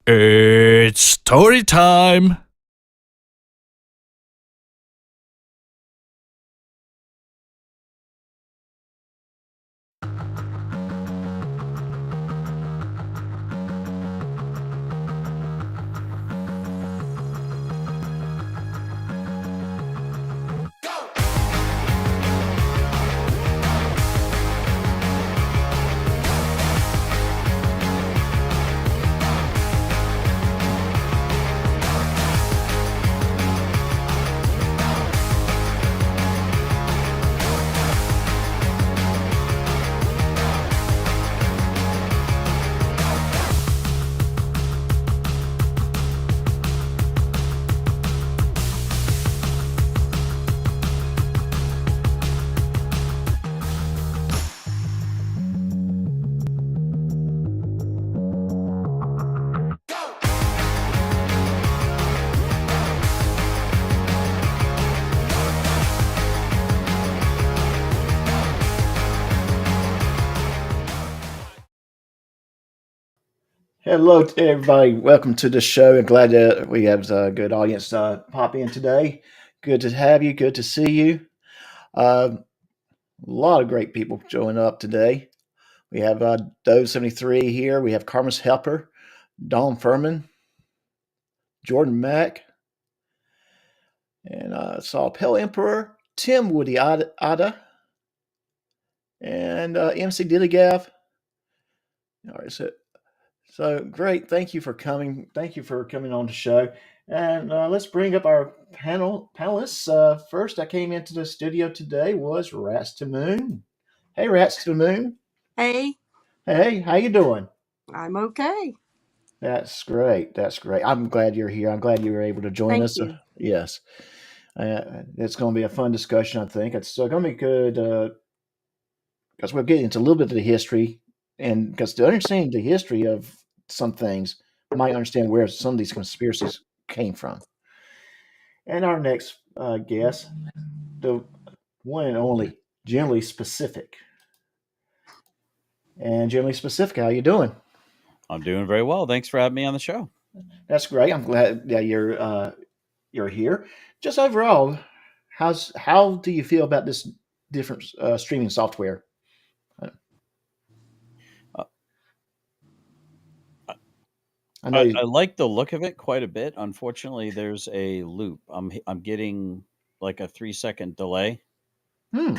It's story time! Hello, to everybody. Welcome to the show. I'm glad that we have a good audience pop in today. Good to have you. Good to see you. A lot of great people showing up today. We have Dove73 here. We have Carmen's Helper, Don Furman, Jordan Mack, and Saul Pell Emperor, Tim Woody Ada, and MC Dillygav. All right, so great. Thank you for coming. Thank you for coming on the show. And let's bring up our panelists. First, I came into the studio today was Rats to Moon. Hey, Rats to Moon. Hey, Hey, how you doing? I'm okay. That's great. That's great. I'm glad you're here. I'm glad you were able to join Thank us. you. Yes, it's going to be a fun discussion. I think it's going to be good because we'll get into a little bit of the history, and because to understand the history of some things, you might understand where some of these conspiracies came from. And our next guest, the one and only Generally Specific. And Generally Specific, how you doing? I'm doing very well. Thanks for having me on the show. That's great. I'm glad that you're here. Just overall, how do you feel about this different streaming software? Uh, I know. I like the look of it quite a bit. Unfortunately, there's a loop. I'm getting like a 3-second delay Hmm.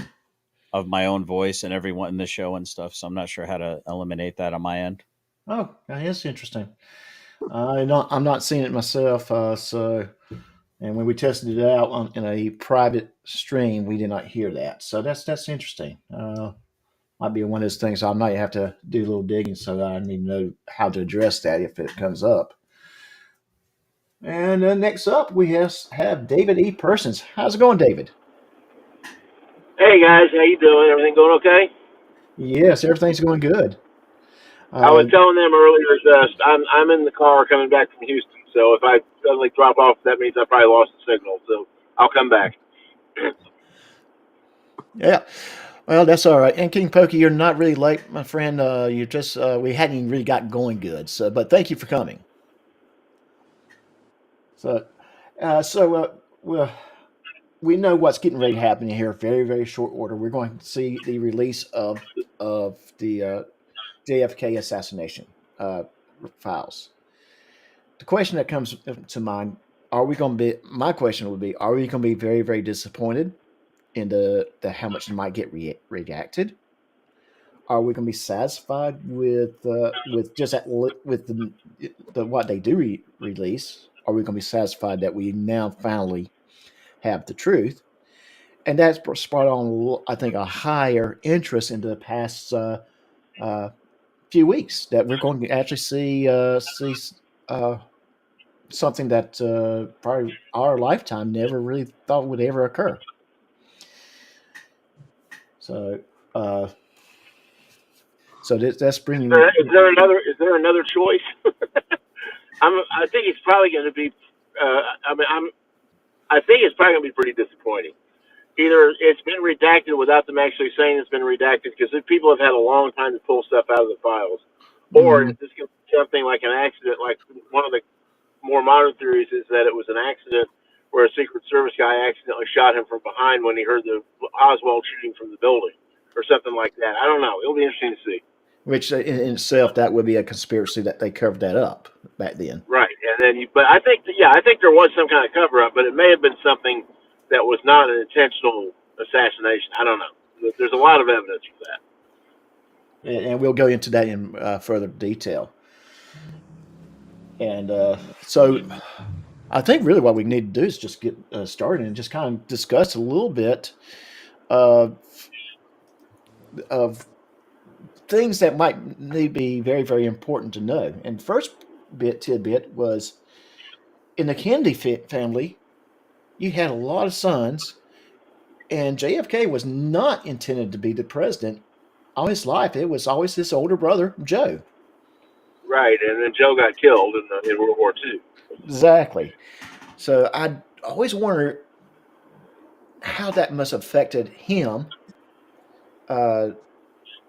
of my own voice and everyone in the show and stuff. So I'm not sure how to eliminate that on my end. Oh, that's interesting. I'm not seeing it myself. And when we tested it out in a private stream, we did not hear that. So that's interesting. Might be one of those things I might have to do a little digging so that I need to know how to address that if it comes up. And next up, we have David E. Persons. How's it going, David? Hey guys, how you doing? Everything going okay? Yes, everything's going good. I was telling them earlier that I'm in the car coming back from Houston, so if I suddenly drop off, that means I probably lost the signal. So I'll come back. Yeah. Well, that's all right. And King Pokey, you're not really late, my friend. You just we hadn't even really got going good. So, but thank you for coming. So, well, we know what's getting ready to happen here. Very, very short order. We're going to see the release of the JFK assassination files. The question that comes to mind: Are we going to be? My question would be: Are we going to be very, very disappointed in the how much might get redacted? Are we going to be satisfied with just with the what they do release? Are we going to be satisfied that we now finally have the truth? And that's brought on, I think, a higher interest in the past few weeks that we're going to actually see something that probably our lifetime never really thought would ever occur. So, uh, that's bringing. Is there another choice? I think it's probably going to be. I think it's probably going to be pretty disappointing. Either it's been redacted without them actually saying it's been redacted, because people have had a long time to pull stuff out of the files, or Mhm. is this going to be something like an accident? Like one of the more modern theories is that it was an accident where a Secret Service guy accidentally shot him from behind when he heard the Oswald shooting from the building, or something like that. I don't know. It'll be interesting to see. Which in itself, that would be a conspiracy that they covered that up back then. Right, and then but I think I think there was some kind of cover up, but it may have been something that was not an intentional assassination. I don't know. There's a lot of evidence for that. And we'll go into that in further detail. And so I think really what we need to do is just get started and just kind of discuss a little bit of things that might need to be very, very important to know. And the first tidbit was in the Kennedy family, you had a lot of sons, and JFK was not intended to be the president all his life. It was always his older brother, Joe. Right, and then Joe got killed in World War II. Exactly. So I always wonder how that must have affected him,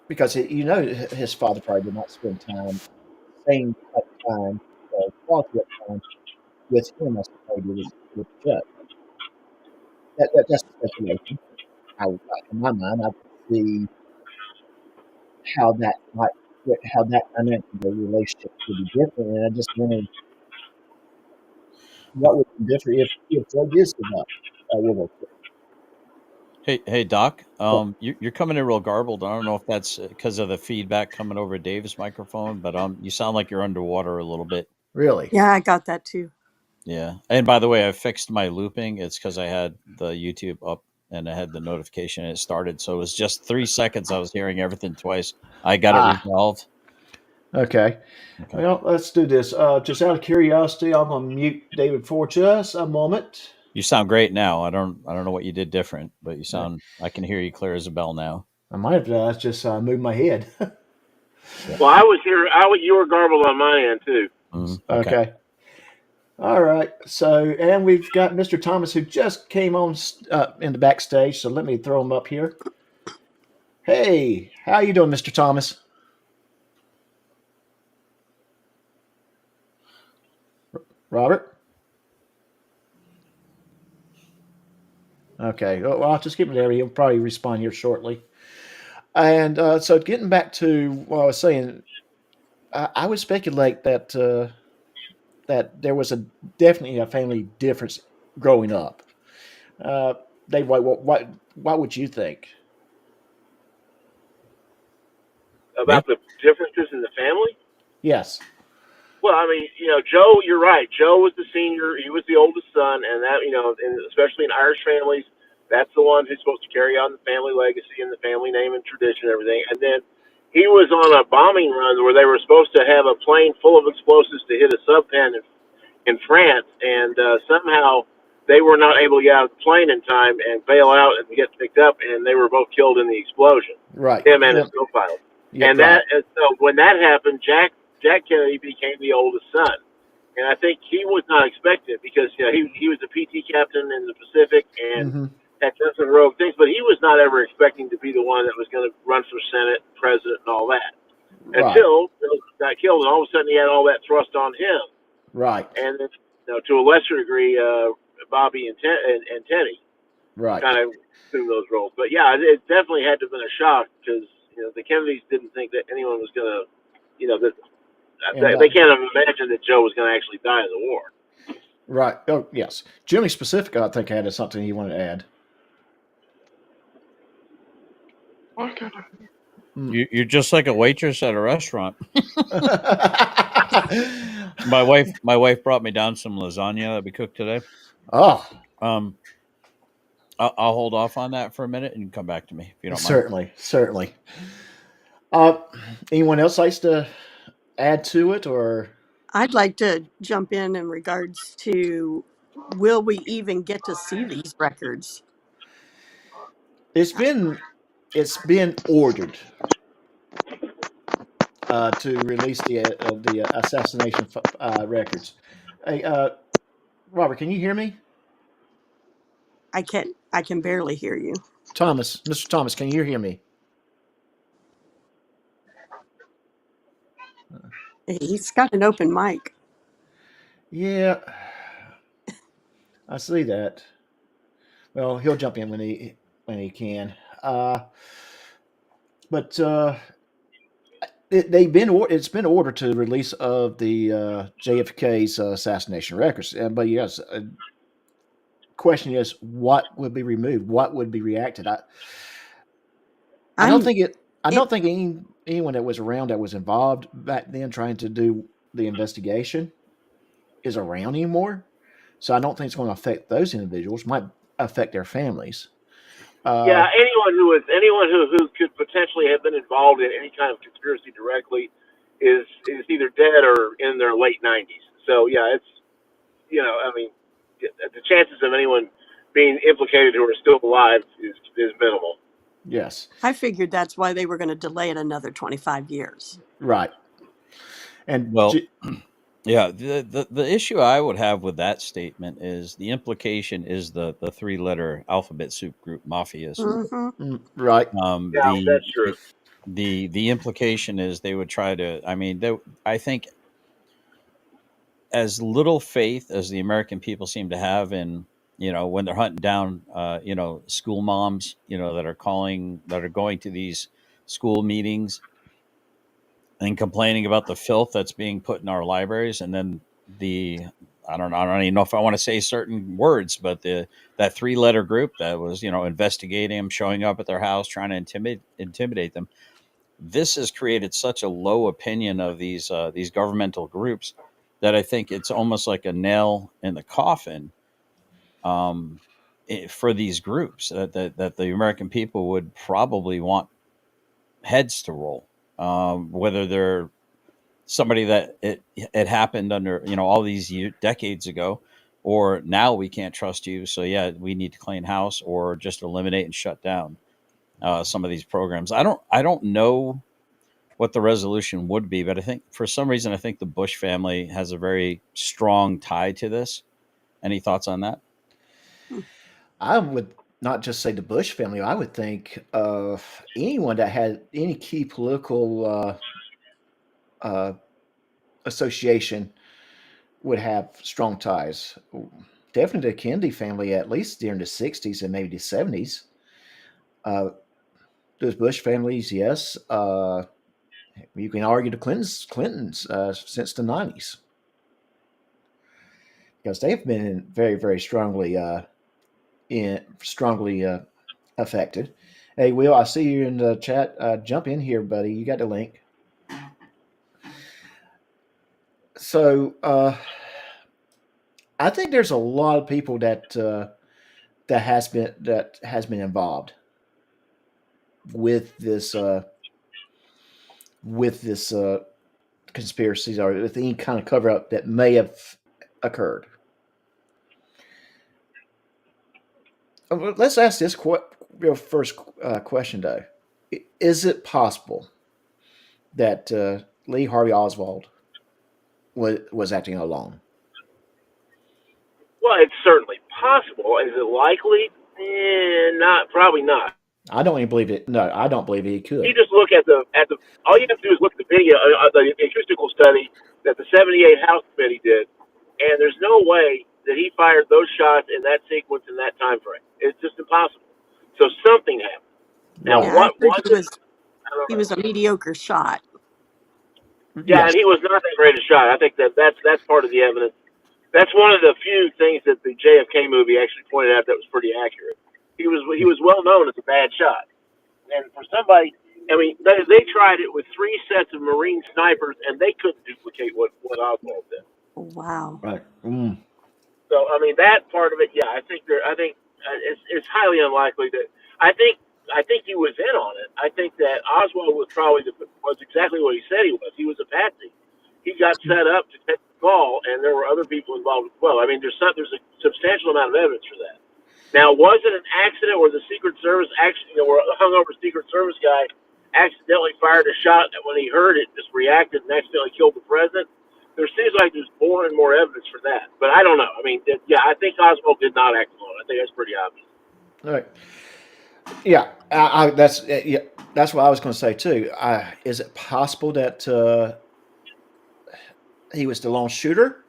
because his father probably did not spend same type of time, quality of time with him as he did with Joe. That's speculation. In my mind, I could see how that might how that dynamic of the relationship would be different, and I just wondered what would be different if Joe did survive World War II. Hey, Doc. Oh, You're coming in real garbled. I don't know if that's because of the feedback coming over Dave's microphone, but you sound like you're underwater a little bit. really? Yeah, I got that too. Yeah. And by the way, I fixed my looping. It's because I had the YouTube up and I had the notification and it started. So it was just 3 seconds. I was hearing everything twice. I got it Ah, resolved. okay. Okay. Well, let's do this. Just out of curiosity, I'm going to mute David for just a moment. You sound great now. I don't know what you did different, but you Uh, sound. I can hear you clear as a bell now. I might have just moved my head. Well, I was here. You were garbled on my end too. Okay. Okay. All right. So, and we've got Mr. Thomas who just came on in the backstage. So let me throw him up here. Hey, how you doing, Mr. Thomas? Robert? Okay. Well, I'll just keep him there. He'll probably respond here shortly. And so, getting back to what I was saying, I would speculate that that there was definitely a family difference growing up. Dave, what would you think? Me? About the differences in the family. Yes. Well, I mean, Joe, you're right. Joe was the senior. He was the oldest son, and that, and especially in Irish families, that's the one who's supposed to carry on the family legacy and the family name and tradition and everything. And then he was on a bombing run where they were supposed to have a plane full of explosives to hit a subpen in France, and somehow they were not able to get out of the plane in time and bail out and get picked up, and they were both killed in the explosion. Right. Him and his Yep. co-pilot. Yep. And so when that happened, Jack Kennedy became the oldest son, and I think he was not expected because he was a PT captain in the Pacific and Mm-hmm. had done some rogue things, but he was not ever expecting to be the one that was going to run for Senate, president, and all that Right. until Bill got killed, and all of a sudden he had all that thrust on him, Right. and then, to a lesser degree, Bobby and Teddy Right. kind of assumed those roles. But yeah, it definitely had to have been a shock because the Kennedys didn't think that anyone was going to, that And they can't have imagined that Joe was going to actually die in the war. right. Oh, yes. Jimmy Specific, I think, had something he wanted to add. You're just like a waitress at a restaurant. My wife brought me down some lasagna that we cooked today. Oh, I'll hold off on that for a minute and come back to me if you don't mind. certainly. Anyone else likes to add to it, or I'd like to jump in regards to will we even get to see these records? it's been ordered to release the assassination records. Hey, Robert, can you hear me? I can barely hear you. Mr. Thomas, can you hear me? He's got an open mic. Yeah, I see that. Well, he'll jump in when he can. But it's been ordered to release of the JFK's assassination records. But yes, question is, what would be removed? What would be reacted? I don't I'm think it. I it. don't think anyone that was around that was involved back then trying to do the investigation is around anymore. So I don't think it's going to affect those individuals. Might affect their families. Yeah, Uh, anyone who could potentially have been involved in any kind of conspiracy directly is either dead or in their late 90s. So yeah, it's I mean, the chances of anyone being implicated who are still alive is minimal. yes, I figured that's why they were going to delay it another 25 years. right. And Well, yeah, the issue I would have with that statement is the implication is the three-letter alphabet soup group mafias. Mm-hmm. right, Yeah, The that's true. the implication is they would try to. I mean, I think as little faith as the American people seem to have in when they're hunting down school moms that are going to these school meetings and complaining about the filth that's being put in our libraries, and then the I don't even know if I want to say certain words, but that three-letter group that was investigating them, showing up at their house, trying to intimidate them. This has created such a low opinion of these governmental groups that I think it's almost like a nail in the coffin for these groups that the American people would probably want heads to roll, whether they're somebody that it happened under all these decades ago, or now we can't trust you, so yeah, we need to clean house or just eliminate and shut down some of these programs. I don't know what the resolution would be, but I think for some reason I think the Bush family has a very strong tie to this. Any thoughts on that? I would not just say the Bush family. I would think of anyone that had any key political uh, association would have strong ties. Definitely the Kennedy family, at least during the '60s and maybe the '70s. Uh, those Bush families, yes. You can argue the Clintons since the '90s because they've been very, very strongly affected. Hey, Will, I see you in the chat. Jump in here, buddy. You got the link. So I think there's a lot of people that has been involved with this conspiracies or with any kind of cover up that may have occurred. Let's ask this real first question though: Is it possible that Lee Harvey Oswald was acting alone? Well, it's certainly possible. Is it likely? Not probably not. I don't even believe it. No, I don't believe he You could. just look at the all you have to do is look at the video, the acoustical study that the '78 House Committee did, and there's no way that he fired those shots in that sequence in that time frame. It's just impossible. So something happened. Now, Right. Yeah, I what heard was it? I don't he know. was a mediocre shot. Yeah, and Yes. he was not that great a shot. I think that's part of the evidence. That's one of the few things that the JFK movie actually pointed out that was pretty accurate. He was well known as a bad shot, and for somebody, I mean, they tried it with 3 sets of Marine snipers, and they couldn't duplicate what Oswald did. Wow. Right. So I mean, that part of it, yeah, I think it's highly unlikely that I think he was in on it. I think that Oswald was exactly what he said he was. He was a patsy. He got set up to take the call, and there were other people involved as well. I mean, there's a substantial amount of evidence for that. Now, was it an accident where the Secret Service where a hungover Secret Service guy accidentally fired a shot that when he heard it just reacted and accidentally killed the president? There seems like there's more and more evidence for that, but I don't know. I mean, yeah, I think Oswald did not act alone. I think that's pretty obvious. All right. Yeah. Yeah. That's what I was going to say too. Is it possible that he was the lone shooter.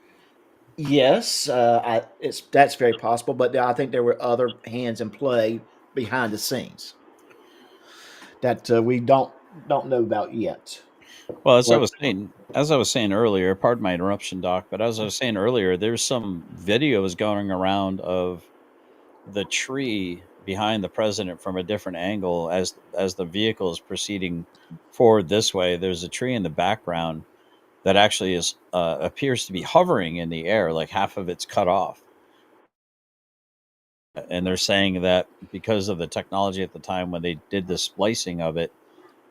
Yes, that's very possible, but I think there were other hands in play behind the scenes that we don't know about yet. Well, Or as I was saying earlier, pardon my interruption, Doc, but as I was saying earlier, there's some videos going around of the tree behind the president from a different angle as the vehicle is proceeding forward this way. There's a tree in the background that actually is appears to be hovering in the air, like half of it's cut off. And they're saying that because of the technology at the time when they did the splicing of it,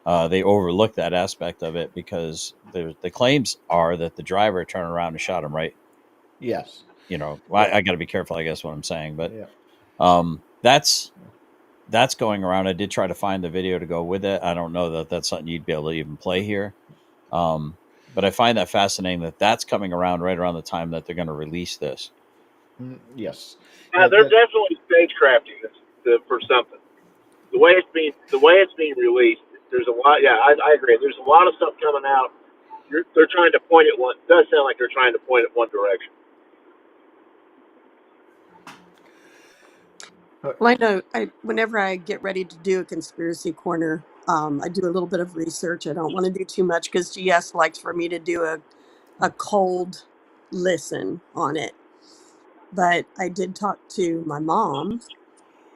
they overlooked that aspect of it because the claims are that the driver turned around and shot him right. yes, You know, yeah, I got to be careful, I guess, what I'm saying, but yeah. that's going around. I did try to find the video to go with it. I don't know that that's something you'd be able to even play here, but I find that fascinating that that's coming around right around the time that they're going to release this. Yes. Yeah, they're definitely stagecrafting this for something. The way it's being released, there's a lot. Yeah, I agree. There's a lot of stuff coming out. They're trying to point at one. It does sound like they're trying to point at one direction. Well, I know whenever I get ready to do a conspiracy corner, I do a little bit of research. I don't want to do too much because GS likes for me to do a cold listen on it. But I did talk to my mom,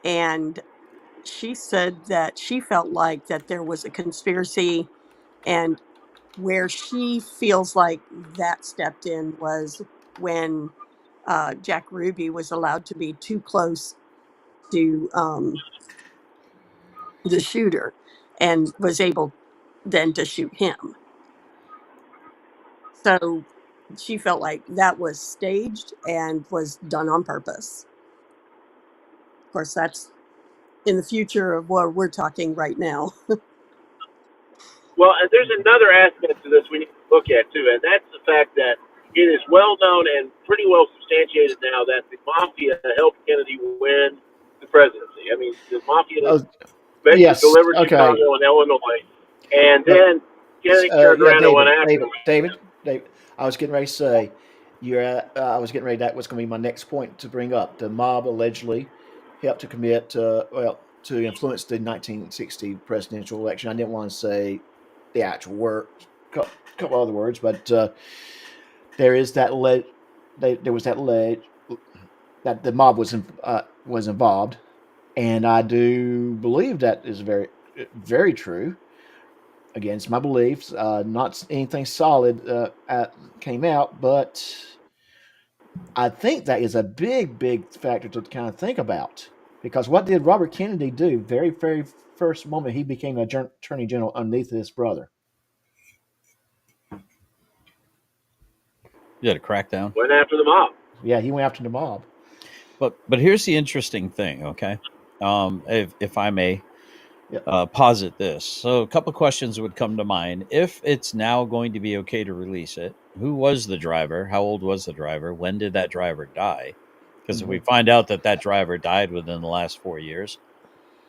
and she said that she felt like that there was a conspiracy, and where she feels like that stepped in was when Jack Ruby was allowed to be too close to the shooter and was able then to shoot him. So she felt like that was staged and was done on purpose. Of course, that's in the future of where we're talking right now. Well, and there's another aspect to this we need to look at too, and that's the fact that it is well known and pretty well substantiated now that the mafia helped Kennedy win the presidency. I mean, the mafia basically Yes. delivered Okay. Chicago and Illinois, and Uh, then Kennedy turned yeah, around and went after them. David. I was getting ready to say, I was getting ready. That was going to be my next point to bring up. The mob allegedly helped to commit, to influence the 1960 presidential election. I didn't want to say the actual word, couple other words, but there is that there was that that the mob was involved, and I do believe that is very true. Against my beliefs, not anything solid came out, but I think that is a big factor to kind of think about. Because what did Robert Kennedy do? Very first moment he became attorney general underneath his brother. You had a crackdown. Went after the mob. Yeah, he went after the mob. But here's the interesting thing, okay? If I may Yeah. posit this. So a couple questions would come to mind. If it's now going to be okay to release it, who was the driver? How old was the driver? When did that driver die? Because if Mm-hmm. we find out that that driver died within the last 4 years,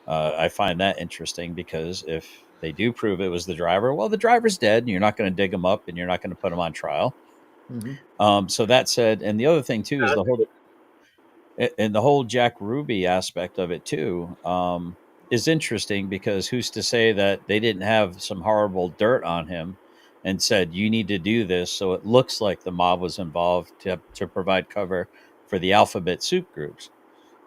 I find that interesting because if they do prove it was the driver, well, the driver's dead and you're not going to dig him up and you're not going to put him on trial. So that said, and the other thing too is the whole Jack Ruby aspect of it too is interesting because who's to say that they didn't have some horrible dirt on him and said you need to do this so it looks like the mob was involved to provide cover for the alphabet soup groups,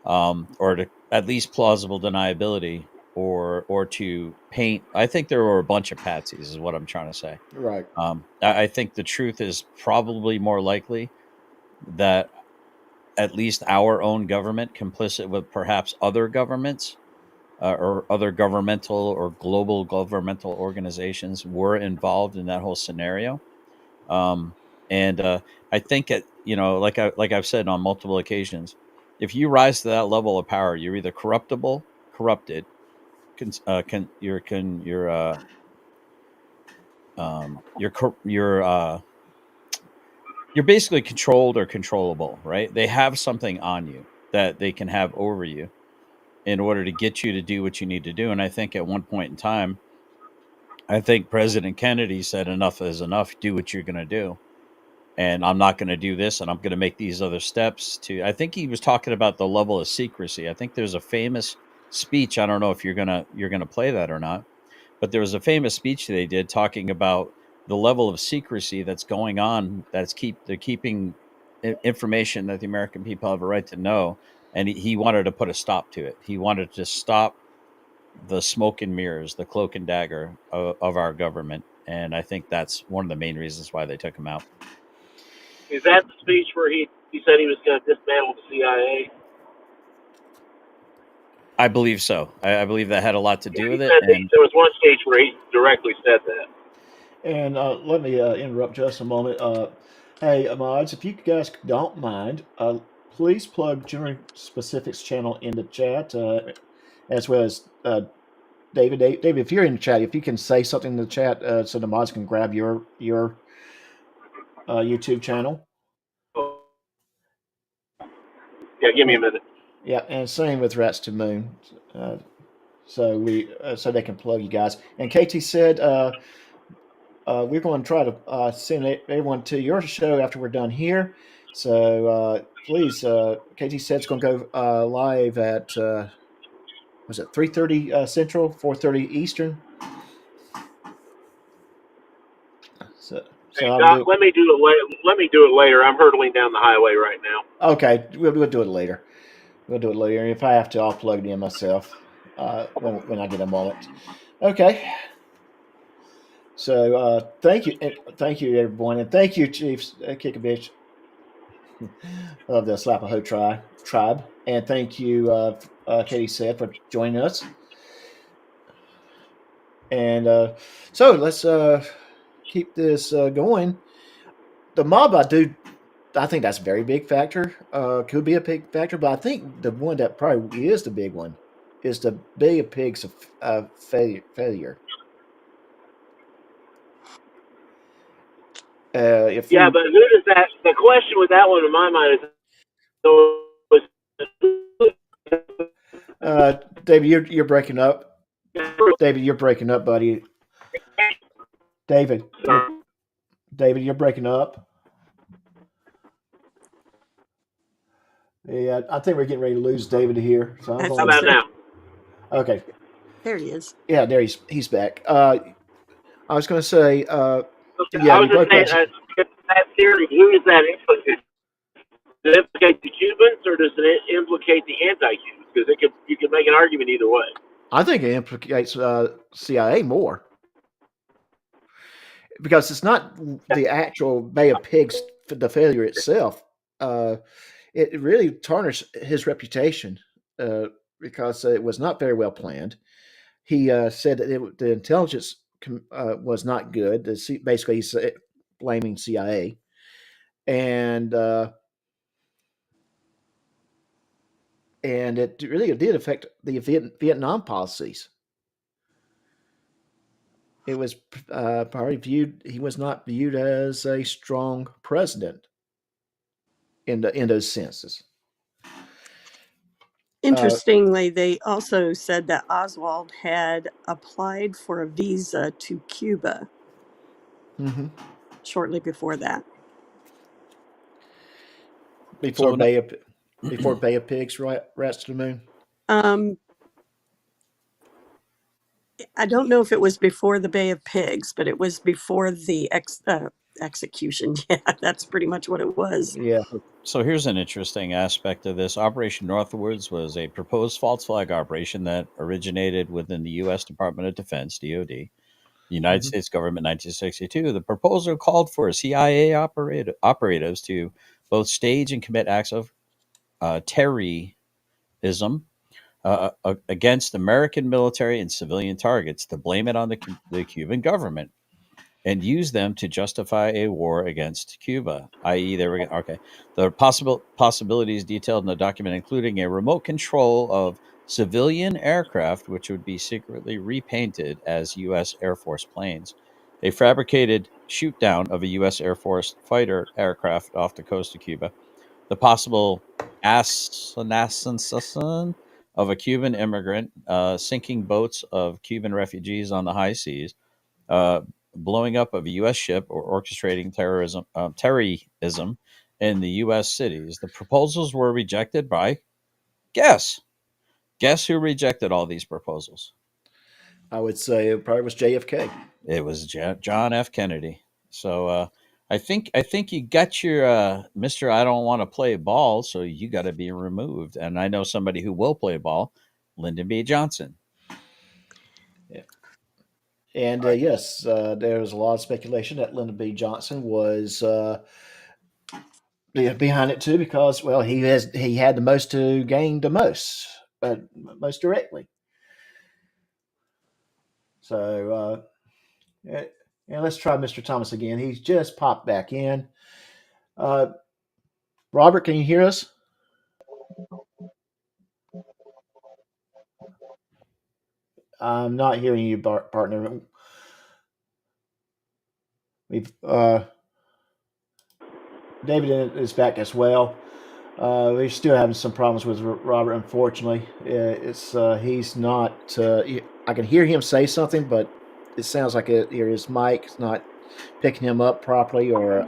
or to at least plausible deniability, or to paint. I think there were a bunch of patsies is what I'm trying to say. Right. I think the truth is probably more likely that at least our own government, complicit with perhaps other governments, or other governmental or global governmental organizations, were involved in that whole scenario. Um, and I think like I've said on multiple occasions, if you rise to that level of power, you're either corruptible, corrupted, you're basically controlled or controllable, right? They have something on you that they can have over you in order to get you to do what you need to do. And I think at one point in time, I think President Kennedy said enough is enough. Do what you're going to do. and I'm not going to do this, and I'm going to make these other steps to. I think he was talking about the level of secrecy. I think there's a famous speech. I don't know if you're gonna play that or not, but there was a famous speech they did talking about the level of secrecy that's going on. They're keeping information that the American people have a right to know, and he wanted to put a stop to it. He wanted to stop the smoke and mirrors, the cloak and dagger of our government, and I think that's one of the main reasons why they took him out. Is that the speech where he said he was going to dismantle the CIA? I believe so. I believe that had a lot to Yeah, do he with it, said and there was one speech where he directly said that. And let me interrupt just a moment. Hey, mods, if you guys don't mind, please plug General Specifics channel in the chat, as well as David. David, if you're in the chat, if you can say something in the chat so the mods can grab your YouTube channel. Yeah, give me a minute. Yeah, and same with Rats to Moon. So they can plug you guys. And KT said we're going to try to send everyone to your show after we're done here. So please, KT said it's going to go live at was it 3:30 Central, 4:30 Eastern. So Hey I'll Doc, do. let me do it later. Let me do it later. I'm hurtling down the highway right now. Okay, we'll do it later. We'll do it later. If I have to, I'll plug it in myself when I get a moment. Okay. So thank you everyone, and thank you Chief Kickovich of the Slapaho tribe, and thank you Katie said for joining us. And so let's keep this going. The mob, I think that's a very big factor. Could be a big factor, but I think the one that probably is the big one is the Bay of Pigs failure. If Yeah, you but who does that? The question with that one in my mind is, David, you're breaking up. David, you're breaking up, buddy. David, you're breaking up. Yeah, I think we're getting ready to lose David here. So I'm I how going think about so. now? Okay. There he is. Yeah, there he's back. I was going to say, yeah, I was you just broke up. saying that theory. Who does that implicate? Does it implicate the Cubans or does it implicate the anti-Cubans? Because you could make an argument either way. I think it implicates CIA more because it's not the actual Bay of Pigs, the failure itself. Uh, it really tarnished his reputation uh, because it was not very well planned. He said that the intelligence was not good. Basically, he's blaming CIA, and it really did affect the Vietnam policies. It was probably viewed. He was not viewed as a strong president in those senses. Interestingly, they also said that Oswald had applied for a visa to Cuba Mm-hmm. shortly before that. Before so Bay of before Bay of Pigs, right? Rats to the Moon. Um, I don't know if it was before the Bay of Pigs, but it was before the execution. Yeah, that's pretty much what it was. Yeah. So here's an interesting aspect of this. Operation Northwoods was a proposed false flag operation that originated within the U.S. Department of Defense, DoD, the United Mm-hmm. States government, 1962. The proposal called for CIA operatives to both stage and commit acts of terrorism against American military and civilian targets, to blame it on the Cuban government and use them to justify a war against Cuba, i.e., they were okay. The possibilities detailed in the document, including a remote control of civilian aircraft, which would be secretly repainted as U.S. Air Force planes, a fabricated shoot down of a U.S. Air Force fighter aircraft off the coast of Cuba, the possible assassination of a Cuban immigrant, sinking boats of Cuban refugees on the high seas, uh, blowing up of a U.S. ship or orchestrating terrorism in the U.S. cities. The proposals were rejected by, guess who rejected all these proposals? I would say it probably was JFK. It was John F. Kennedy. So I think you got your Mr. I don't want to play ball, so you got to be removed. And I know somebody who will play ball, Lyndon B. Johnson. Yeah. And yes, there was a lot of speculation that Lyndon B. Johnson was behind it too, because well, he had the most to gain the most directly. So and let's try Mr. Thomas again. He's just popped back in. Robert, can you hear us? I'm not hearing you, partner. We've David is back as well. We're still having some problems with Robert. Unfortunately, it's he's not. I can hear him say something, but it sounds like his mic's not picking him up properly, or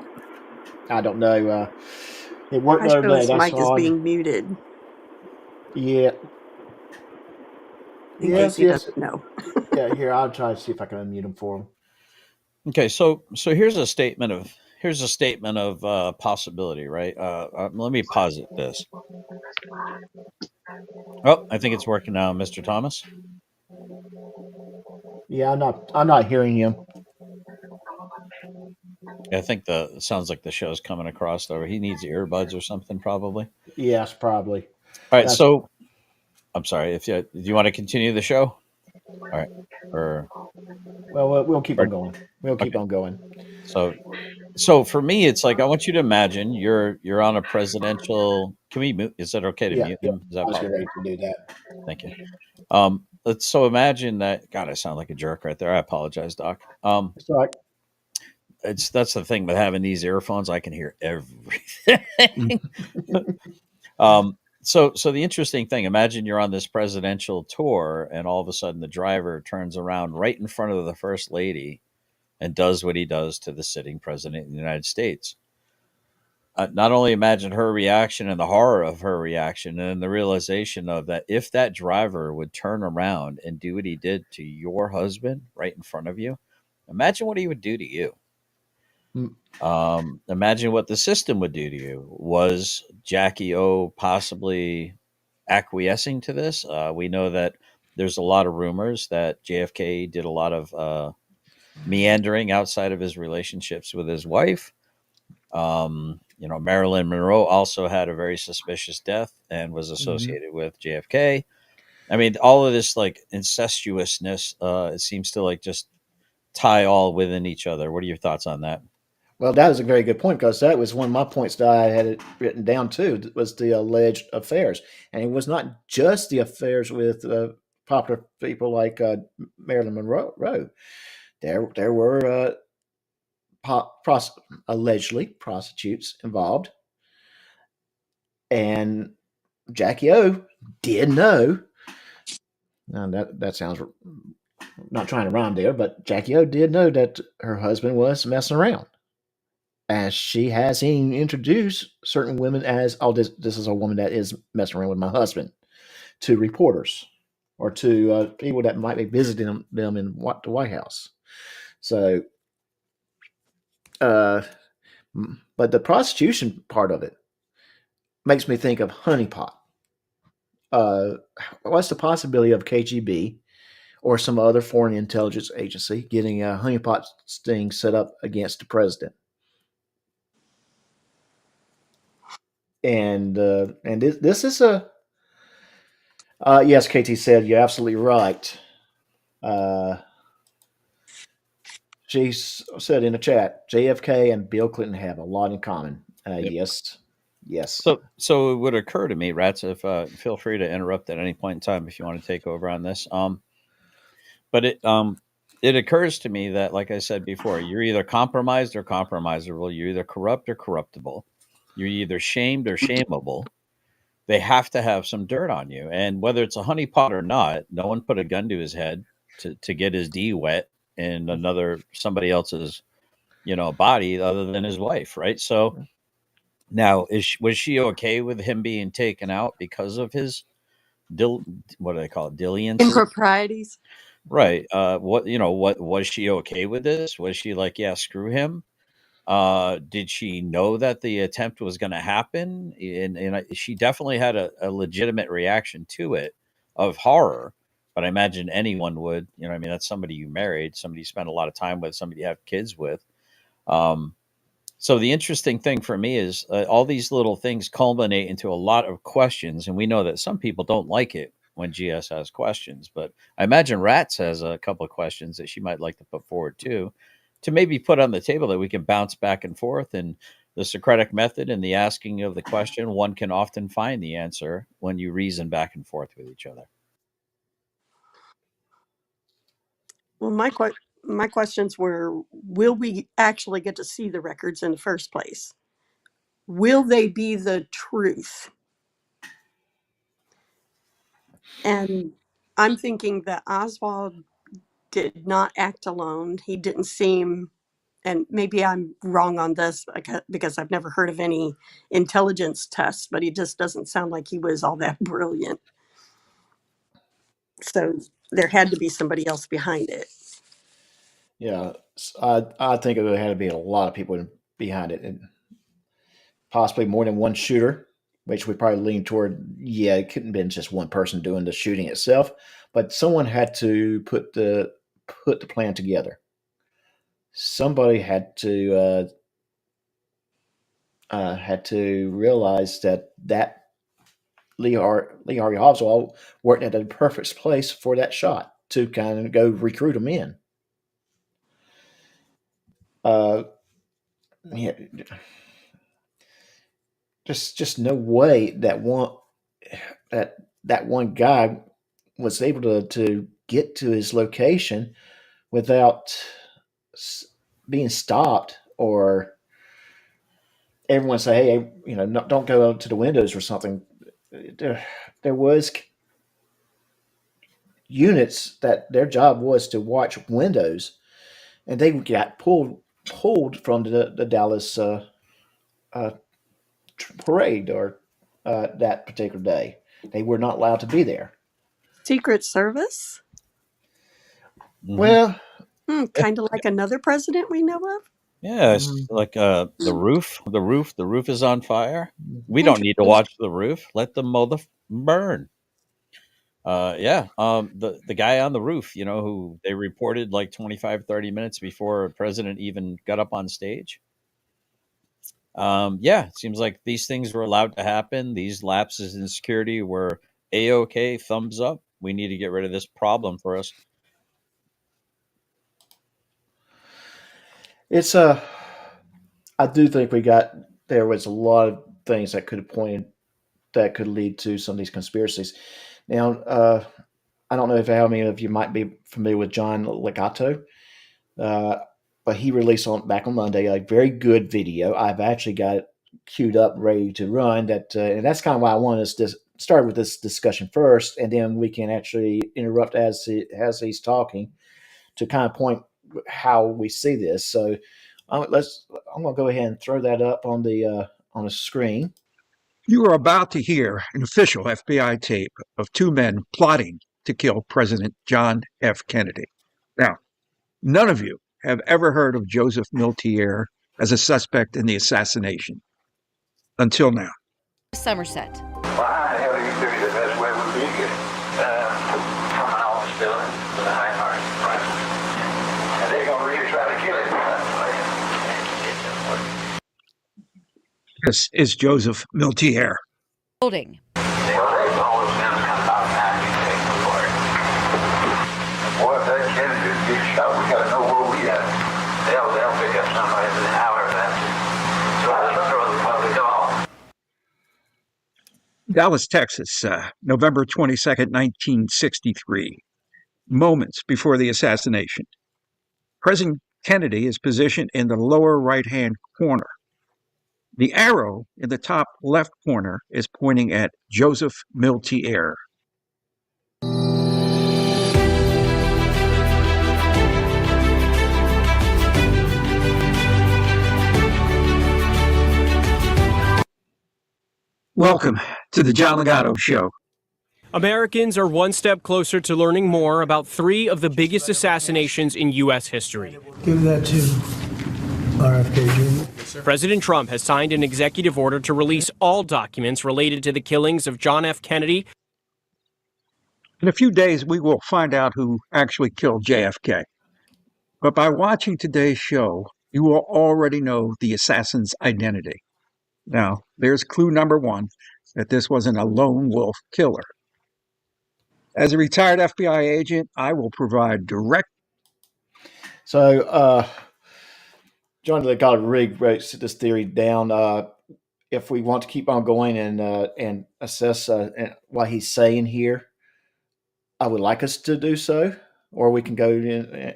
I don't know. It worked I the other show day. his That's mic is odd. being muted Yeah. in case Yes. he Yes. doesn't know. Yeah. Here, I'll try to see if I can unmute him for him. Okay, so here's a statement of possibility, right? Let me posit this. Oh, I think it's working now, Mr. Thomas. Yeah, I'm not hearing him. I think it sounds like the show's coming across though. He needs earbuds or something, probably. Yes, probably. All right, That's so I'm sorry. Do you want to continue the show? All right, or well. We'll keep or on going. We'll keep okay. on going. So for me, it's like I want you to imagine you're on a presidential. Can we mute? Is that okay to Yeah. mute Yeah. him? Is I that was getting possible? ready to do that. Thank you. Let's so imagine that. God, I sound like a jerk right there. I apologize, Doc. It's all right. That's the thing with having these earphones. I can hear everything. So the interesting thing, imagine you're on this presidential tour, and all of a sudden the driver turns around right in front of the first lady and does what he does to the sitting president of the United States. Not only imagine her reaction and the horror of her reaction, and the realization of that if that driver would turn around and do what he did to your husband right in front of you, imagine what he would do to you. Imagine what the system would do to you. Was Jackie O possibly acquiescing to this? We know that there's a lot of rumors that JFK did a lot of meandering outside of his relationships with his wife. Marilyn Monroe also had a very suspicious death and was associated with JFK. I mean, all of this like incestuousness, it seems to like just tie all within each other. What are your thoughts on that? Well, that was a very good point, because that was one of my points that I had it written down too. Was the alleged affairs, and it was not just the affairs with popular people like Marilyn Monroe. There were allegedly prostitutes involved, and Jackie O did know. And that sounds not trying to rhyme there, but Jackie O did know that her husband was messing around, as she has introduced certain women as, oh, this is a woman that is messing around with my husband, to reporters or to people that might be visiting them in the White House. So, but the prostitution part of it makes me think of honeypot. What's the possibility of KGB or some other foreign intelligence agency getting a honeypot sting set up against the president? And this is a yes, KT said you're absolutely right. She said in the chat, JFK and Bill Clinton have a lot in common. Yep. Yes. So it would occur to me, Rats, if feel free to interrupt at any point in time if you want to take over on this. But it occurs to me that, like I said before, you're either compromised or compromisable. You're either corrupt or corruptible. You're either shamed or shameable. They have to have some dirt on you, and whether it's a honeypot or not, no one put a gun to his head to get his D wet in somebody else's, body other than his wife, right? So now, was she okay with him being taken out because of his what do they call it, dalliances? Improprieties. Right. What was she okay with this? Was she like, yeah, screw him? Did she know that the attempt was going to happen? And she definitely had a legitimate reaction to it of horror. But I imagine anyone would. I mean, that's somebody you married, somebody you spent a lot of time with, somebody you have kids with. So the interesting thing for me is all these little things culminate into a lot of questions, and we know that some people don't like it when GS has questions. But I imagine Rats has a couple of questions that she might like to put forward too, to maybe put on the table that we can bounce back and forth. And the Socratic method and the asking of the question, one can often find the answer when you reason back and forth with each other. Well, my questions were, will we actually get to see the records in the first place? Will they be the truth? And I'm thinking that Oswald did not act alone. He didn't seem, and maybe I'm wrong on this because I've never heard of any intelligence tests, but he just doesn't sound like he was all that brilliant. So there had to be somebody else behind it. Yeah, I think there had to be a lot of people behind it, and possibly more than one shooter, which we probably lean toward. Yeah, it couldn't have been just one person doing the shooting itself, but someone had to put the plan together. Somebody had to realize that Lee Harvey Oswald worked at the perfect place for that shot to kind of go recruit them in. Yeah, just no way that one guy was able to get to his location without being stopped, or everyone say, hey, don't go out to the windows or something. There was units that their job was to watch windows, and they got pulled from the Dallas parade or that particular day. They were not allowed to be there. Secret Service? Mm-hmm. Well, kind of like another president we know of. Yeah, it's like the roof. The roof is on fire. We don't need to watch the roof. Let the mother burn. The guy on the roof, who they reported like 25, 30 minutes before a president even got up on stage. It seems like these things were allowed to happen. These lapses in security were A-OK, thumbs up. We need to get rid of this problem for us. It's I do think there was a lot of things that could lead to some of these conspiracies. Now, I don't know how many of you might be familiar with John Legato, but he released back on Monday a very good video. I've actually got it queued up, ready to run. And that's kind of why I wanted us to start with this discussion first, and then we can actually interrupt as he's talking to kind of point how we see this. So I'm going to go ahead and throw that up on the screen. You are about to hear an official FBI tape of two men plotting to kill President John F. Kennedy. Now, none of you have ever heard of Joseph Miltier as a suspect in the assassination. Until now. Somerset. Well, how the hell do you figure the best way would be to get from an office building to the High Market front? And they're going to really try to kill him. This is Joseph Miltier. Building. Well, they've always been kind of about how you take the part. Boy, if that Kennedy gets shot, we got to know where we at. They'll pick up somebody in an hour of that. So I just throw the public off. Dallas, Texas, November 22nd, 1963. Moments before the assassination. President Kennedy is positioned in the lower right-hand corner. The arrow in the top left corner is pointing at Joseph Miltier. Welcome to the John Legato Show. Americans are one step closer to learning more about three of the biggest assassinations in U.S. history. Give that to RFK Jr. President Trump has signed an executive order to release all documents related to the killings of John F. Kennedy. In a few days, we will find out who actually killed JFK. But by watching today's show, you will already know the assassin's identity. Now, there's clue number one, that this wasn't a lone wolf killer. As a retired FBI agent, I will provide direct. So, John Legato really wrote this theory down. If we want to keep on going and assess what he's saying here, I would like us to do so, or we can go in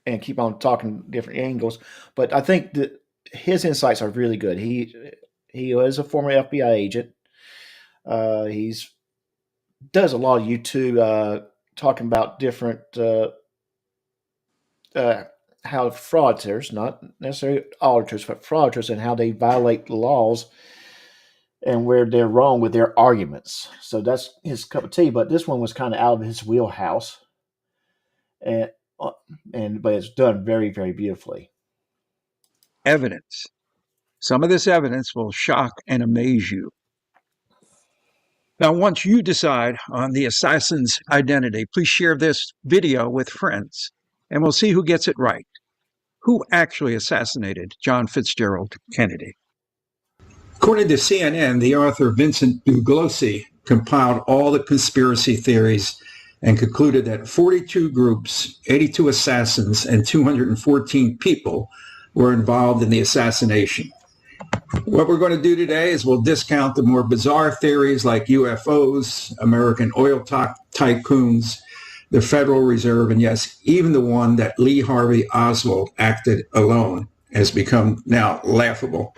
and keep on talking different angles. But I think that his insights are really good. He is a former FBI agent. He's does a lot of YouTube talking about different how fraudsters, not necessarily auditors, but fraudsters, and how they violate the laws and where they're wrong with their arguments. So that's his cup of tea. But this one was kind of out of his wheelhouse, but it's done very, very beautifully. Evidence. Some of this evidence will shock and amaze you. Now, once you decide on the assassin's identity, please share this video with friends, and we'll see who gets it right. Who actually assassinated John Fitzgerald Kennedy? According to CNN, the author Vincent Bugliosi compiled all the conspiracy theories and concluded that 42 groups, 82 assassins, and 214 people were involved in the assassination. What we're going to do today is we'll discount the more bizarre theories like UFOs, American oil tycoons, the Federal Reserve, and yes, even the one that Lee Harvey Oswald acted alone has become now laughable.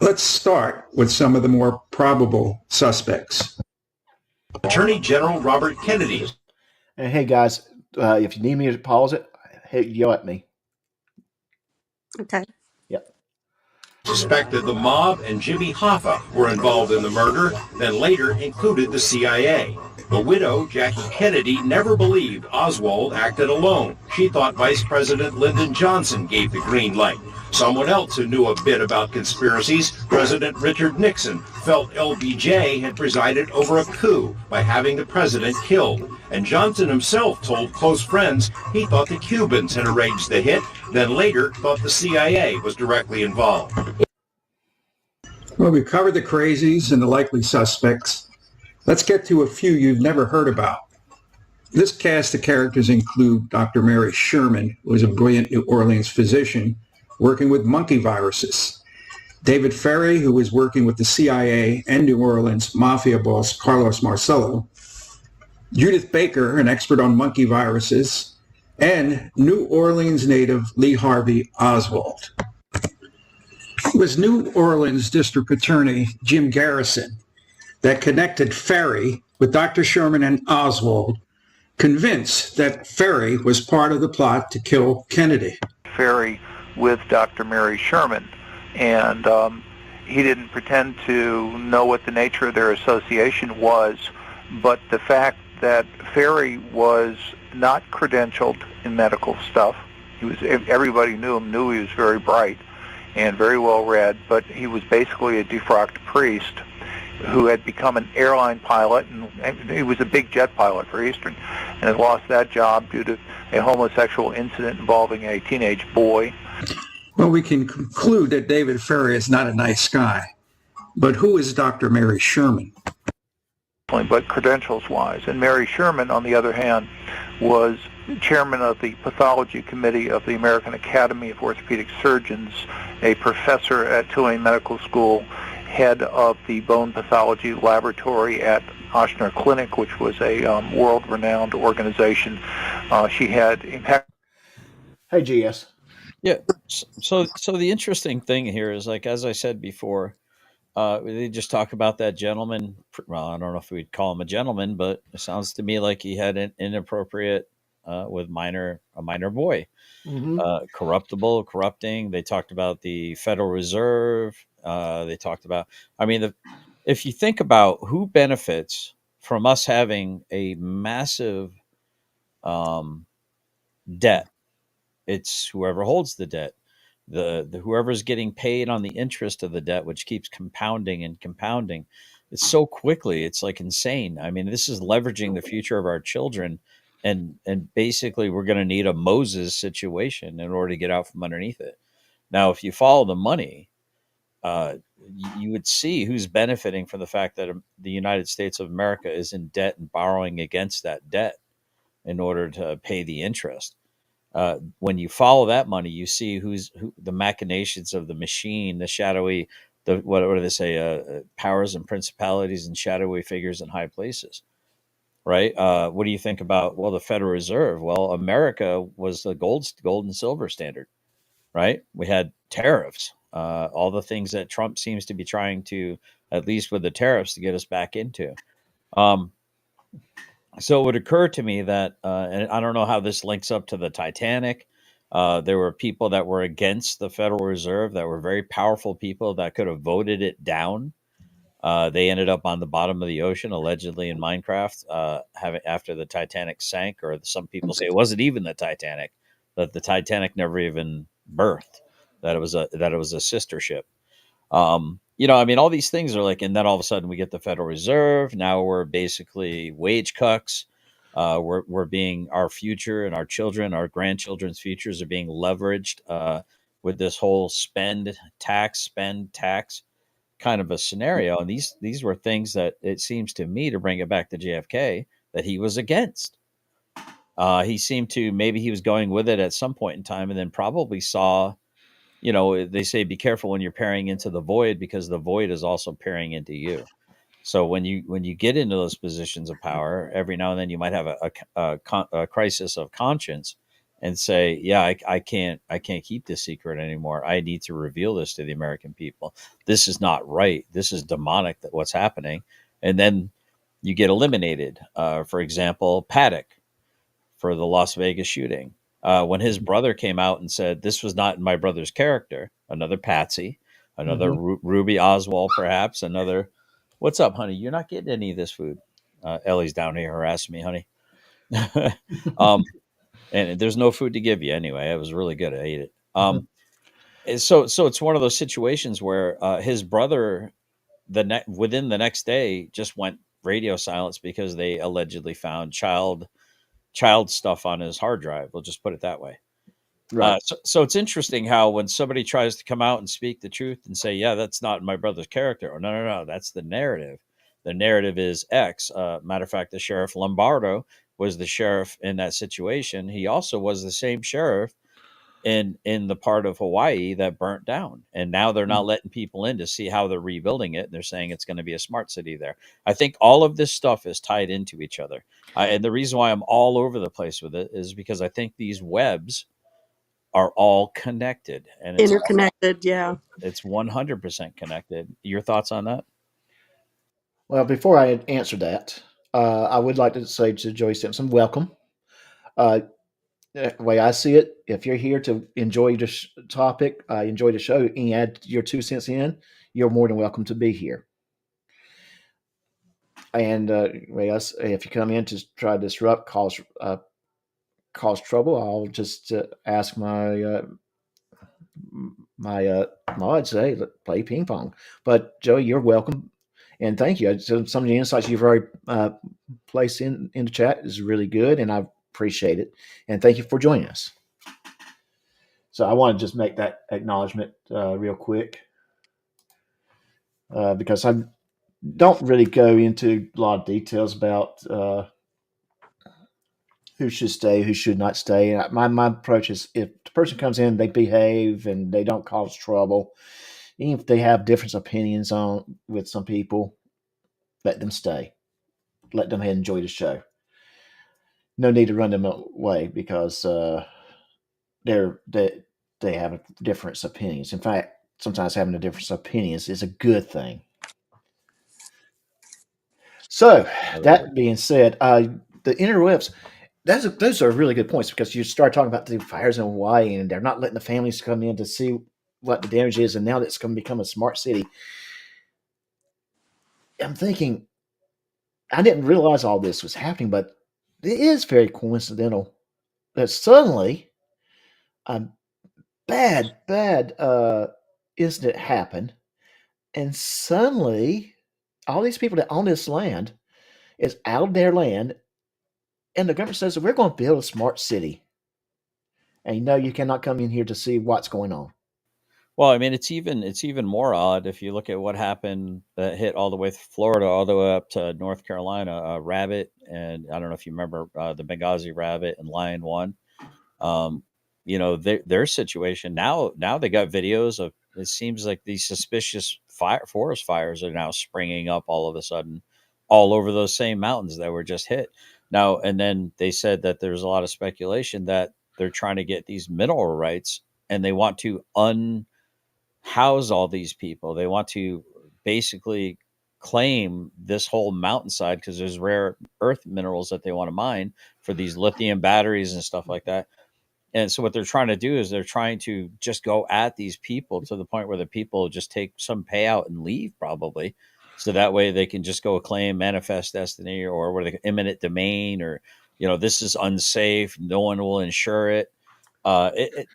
Let's start with some of the more probable suspects. Attorney General Robert Kennedy. And hey, guys, if you need me to pause it, yell at me. Okay. Yep. Suspected the mob and Jimmy Hoffa were involved in the murder, then later included the CIA. The widow, Jackie Kennedy, never believed Oswald acted alone. She thought Vice President Lyndon Johnson gave the green light. Someone else who knew a bit about conspiracies, President Richard Nixon, felt LBJ had presided over a coup by having the president killed. And Johnson himself told close friends he thought the Cubans had arranged the hit, then later thought the CIA was directly involved. Well, we've covered the crazies and the likely suspects. Let's get to a few you've never heard about. This cast of characters include Dr. Mary Sherman, who was a brilliant New Orleans physician working with monkey viruses. David Ferry, who was working with the CIA and New Orleans mafia boss Carlos Marcello. Judith Baker, an expert on monkey viruses. And New Orleans native Lee Harvey Oswald. It was New Orleans District Attorney Jim Garrison that connected Ferry with Dr. Sherman and Oswald, convinced that Ferry was part of the plot to kill Kennedy. Ferry with Dr. Mary Sherman, and he didn't pretend to know what the nature of their association was, but the fact that Ferry was not credentialed in medical stuff. Everybody knew he was very bright and very well read, but he was basically a defrocked priest who had become an airline pilot, and he was a big jet pilot for Eastern, and had lost that job due to a homosexual incident involving a teenage boy. Well, we can conclude that David Ferry is not a nice guy. But who is Dr. Mary Sherman? But credentials-wise. And Mary Sherman, on the other hand, was chairman of the pathology committee of the American Academy of Orthopedic Surgeons, a professor at Tulane Medical School, head of the bone pathology laboratory at Ochsner Clinic, which was a world-renowned organization. She had impact. Hey, GS. Yeah. So the interesting thing here is, like, as I said before, they just talk about that gentleman. Well, I don't know if we'd call him a gentleman, but it sounds to me like he had an inappropriate with a minor boy. Mm-hmm. Corruptible, corrupting. They talked about the Federal Reserve. They talked about, I mean, if you think about who benefits from us having a massive debt, it's whoever holds the debt. The whoever's getting paid on the interest of the debt, which keeps compounding and compounding. It's so quickly, it's like insane. I mean, this is leveraging the future of our children, and basically we're going to need a Moses situation in order to get out from underneath it. Now, if you follow the money, you would see who's benefiting from the fact that the United States of America is in debt and borrowing against that debt in order to pay the interest. When you follow that money, you see who the machinations of the machine, the shadowy, what do they say? Powers and principalities and shadowy figures in high places, right? What do you think about? Well, the Federal Reserve. Well, America was the gold and silver standard, right? We had tariffs, all the things that Trump seems to be trying to, at least with the tariffs, to get us back into. Um, so it would occur to me that, and I don't know how this links up to the Titanic. There were people that were against the Federal Reserve that were very powerful people that could have voted it down. They ended up on the bottom of the ocean, allegedly in Minecraft, having after the Titanic sank. Or some people say it wasn't even the Titanic; that the Titanic never even birthed; that it was a sister ship. I mean, all these things are like, and then all of a sudden we get the Federal Reserve. Now we're basically wage cucks. We're being our future and our children, our grandchildren's futures are being leveraged with this whole spend tax kind of a scenario. And these were things that it seems to me, to bring it back to JFK, that he was against. He seemed to, maybe he was going with it at some point in time, and then probably saw, they say be careful when you're peering into the void, because the void is also peering into you. So when you get into those positions of power, every now and then you might have a crisis of conscience and say, yeah, I can't keep this secret anymore. I need to reveal this to the American people. This is not right. This is demonic, that what's happening. And then you get eliminated. For example, Paddock, for the Las Vegas shooting. When his brother came out and said, this was not my brother's character, another Patsy, another Ruby Oswald, perhaps, another, what's up, honey? You're not getting any of this food. Ellie's down here harassing me, honey. And there's no food to give you anyway. It was really good. I ate it. And so it's one of those situations where his brother, within the next day, just went radio silence because they allegedly found child stuff on his hard drive. We'll just put it that way. Right. So it's interesting how when somebody tries to come out and speak the truth and say, yeah, that's not my brother's character, or no, that's the narrative. The narrative is X. Matter of fact, the Sheriff Lombardo was the sheriff in that situation. He also was the same sheriff in the part of Hawaii that burnt down. And now they're not letting people in to see how they're rebuilding it. They're saying it's going to be a smart city there. I think all of this stuff is tied into each other. And the reason why I'm all over the place with it is because I think these webs are all connected, and Interconnected, yeah. it's 100% connected. Your thoughts on that? Well, before I answer that, I would like to say to Joey Simpson, welcome. The way I see it, if you're here to enjoy the topic, enjoy the show, and add your 2 cents in, you're more than welcome to be here. And if you come in to try to disrupt, cause trouble, I'll just ask my mods, hey, play ping pong. But Joey, you're welcome, and thank you. So some of the insights you've already placed in the chat is really good, and I appreciate it. And thank you for joining us. So I want to just make that acknowledgement real quick because I don't really go into a lot of details about who should stay, who should not stay. My approach is, if the person comes in, they behave and they don't cause trouble, even if they have different opinions with some people, let them stay. Let them enjoy the show. No need to run them away because they have different opinions. In fact, sometimes having a different opinions is a good thing. So that being said, the interwebs, those are really good points, because you start talking about the fires in Hawaii, and they're not letting the families come in to see what the damage is, and now that's going to become a smart city. I'm thinking, I didn't realize all this was happening, but it is very coincidental that suddenly a bad incident happened, and suddenly all these people that own this land is out of their land, and the government says that we're going to build a smart city, and you cannot come in here to see what's going on. Well, I mean, it's even more odd if you look at what happened that hit all the way through Florida, all the way up to North Carolina. Rabbit, and I don't know if you remember the Benghazi rabbit and Lion One. Um, their situation now they got videos of. It seems like these suspicious forest fires are now springing up all of a sudden, all over those same mountains that were just hit. Now and then they said that there's a lot of speculation that they're trying to get these mineral rights, and they want to house all these people. They want to basically claim this whole mountainside because there's rare earth minerals that they want to mine for these lithium batteries and stuff like that. And so what they're trying to do is they're trying to just go at these people to the point where the people just take some payout and leave, probably. So that way they can just go claim manifest destiny, or what are they, eminent domain, or, this is unsafe. No one will insure it.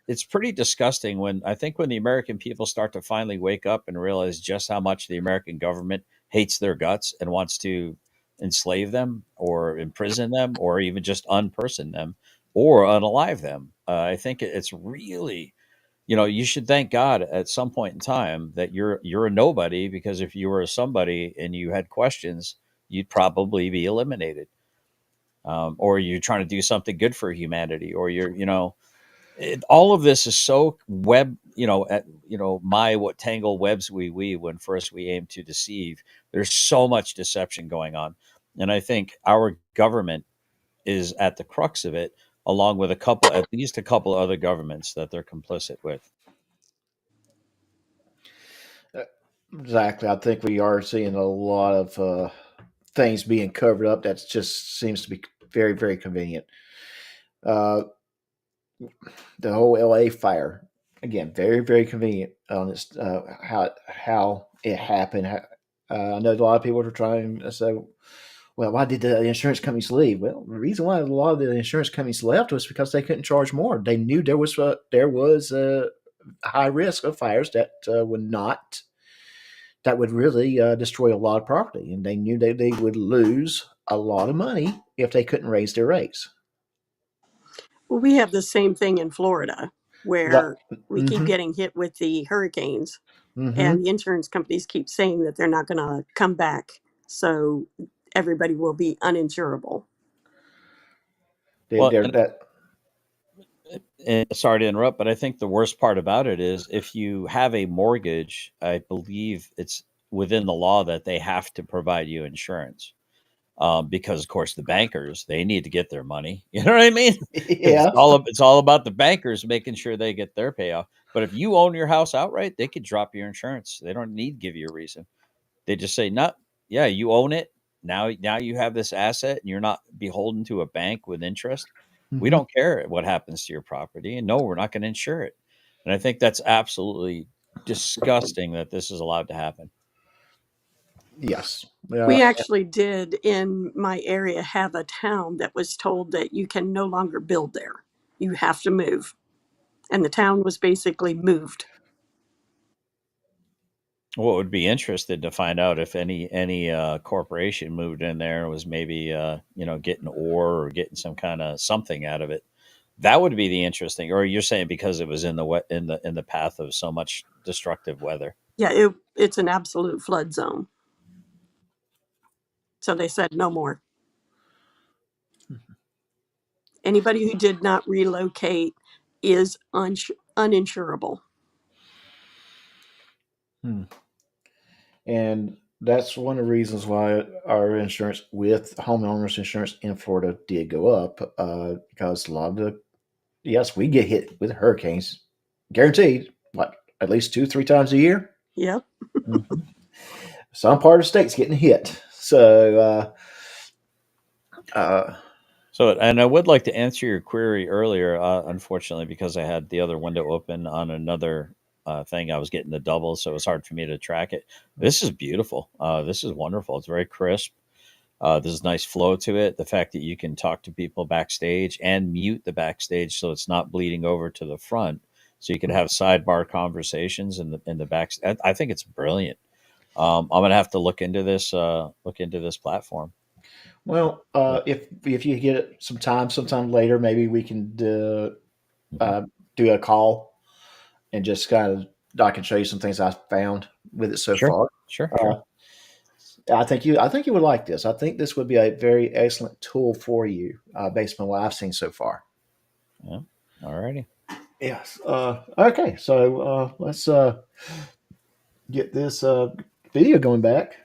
It's pretty disgusting when the American people start to finally wake up and realize just how much the American government hates their guts and wants to enslave them or imprison them or even just unperson them or unalive them. I think it's really, you should thank God at some point in time that you're a nobody, because if you were a somebody and you had questions, you'd probably be eliminated. Or you're trying to do something good for humanity, or all of this is so my what tangle webs we weave when first we aim to deceive. There's so much deception going on, and I think our government is at the crux of it, along with at least a couple other governments that they're complicit with. Uh, Exactly. I think we are seeing a lot of things being covered up. That just seems to be very, very convenient. Uh, the whole LA fire, again, very, very convenient on this, how it happened. I know a lot of people are trying to say, well, why did the insurance companies leave? Well, the reason why a lot of the insurance companies left was because they couldn't charge more. They knew there was a high risk of fires that would really destroy a lot of property, and they knew that they would lose a lot of money if they couldn't raise their rates. Well, we have the same thing in Florida But, where we keep mm-hmm, getting hit with the hurricanes, mm-hmm. and the insurance companies keep saying that they're not going to come back. So everybody will be uninsurable. They, Well, they're that. and sorry to interrupt, but I think the worst part about it is if you have a mortgage, I believe it's within the law that they have to provide you insurance. Because of course the bankers, they need to get their money. You know what I mean? It's Yeah. all about the bankers making sure they get their payoff. But if you own your house outright, they could drop your insurance. They don't need to give you a reason. They just say, "No, yeah, you own it. Now you have this asset and you're not beholden to a bank with interest. We Mm-hmm. don't care what happens to your property, and no, we're not going to insure it." And I think that's absolutely disgusting that this is allowed to happen. Yes. We actually did in my area have a town that was told that you can no longer build there. You have to move. And the town was basically moved. Well, would be interested to find out if any corporation moved in there and was maybe getting ore or getting some kind of something out of it. That would be the interesting. Or you're saying because it was in the path of so much destructive weather. Yeah, it's an absolute flood zone. So they said no more. Anybody who did not relocate is uninsurable. Hmm. And that's one of the reasons why our insurance with homeowners insurance in Florida did go up, because a lot of yes, we get hit with hurricanes, guaranteed, what, at least 2, 3 times a year. Yep. Mm-hmm. Some part of the state's getting hit. So, So, and I would like to answer your query earlier. Unfortunately, because I had the other window open on another thing, I was getting the double, so it was hard for me to track it. This is beautiful. This is wonderful. It's very crisp. There's a nice flow to it. The fact that you can talk to people backstage and mute the backstage so it's not bleeding over to the front, so you can have sidebar conversations in the back. I think it's brilliant. I'm gonna have to look into this. Look into this platform. Well, if you get some time, sometime later, maybe we can do a call and just kind of I can show you some things I found with it so Sure, far. sure, Uh, sure. I think you would like this. I think this would be a very excellent tool for you based on what I've seen so far. Yeah. All righty. Yes. Okay. So let's get this video going back.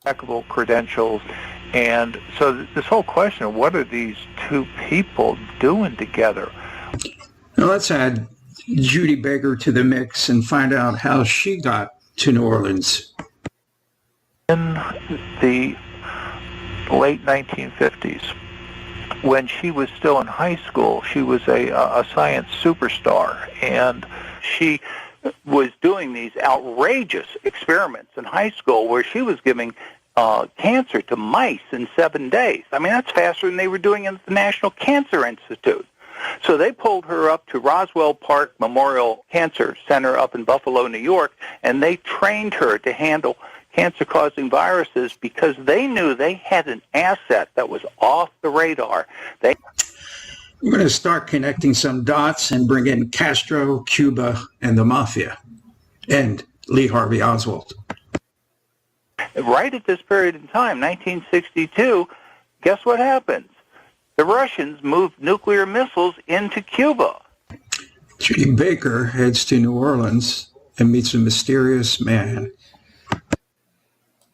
Impeccable credentials. And so this whole question of what are these two people doing together? Now let's add Judy Baker to the mix and find out how she got to New Orleans. In the late 1950s, when she was still in high school, she was a science superstar, and she was doing these outrageous experiments in high school where she was giving cancer to mice in 7 days. I mean, that's faster than they were doing at the National Cancer Institute. So they pulled her up to Roswell Park Memorial Cancer Center up in Buffalo, New York, and they trained her to handle cancer-causing viruses because they knew they had an asset that was off the radar. We're going to start connecting some dots and bring in Castro, Cuba, and the Mafia, and Lee Harvey Oswald. Right at this period in time, 1962, guess what happens? The Russians moved nuclear missiles into Cuba. Judy Baker heads to New Orleans and meets a mysterious man.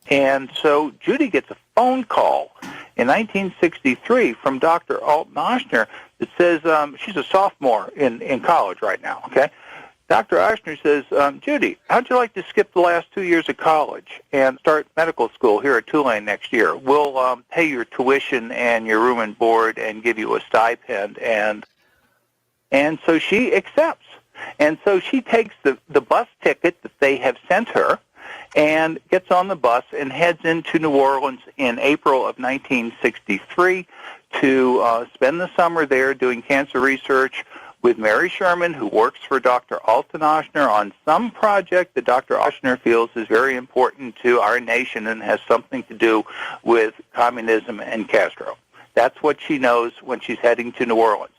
And so Judy gets a phone call in 1963 from Dr. Alton Oshner that says she's a sophomore in college right now, okay? Dr. Oshner says, Judy, how'd you like to skip the last 2 years of college and start medical school here at Tulane next year? We'll pay your tuition and your room and board and give you a stipend. And so she accepts. And so she takes the bus ticket that they have sent her and gets on the bus and heads into New Orleans in April of 1963 to spend the summer there doing cancer research with Mary Sherman, who works for Dr. Alton Oshner on some project that Dr. Oshner feels is very important to our nation and has something to do with communism and Castro. That's what she knows when she's heading to New Orleans.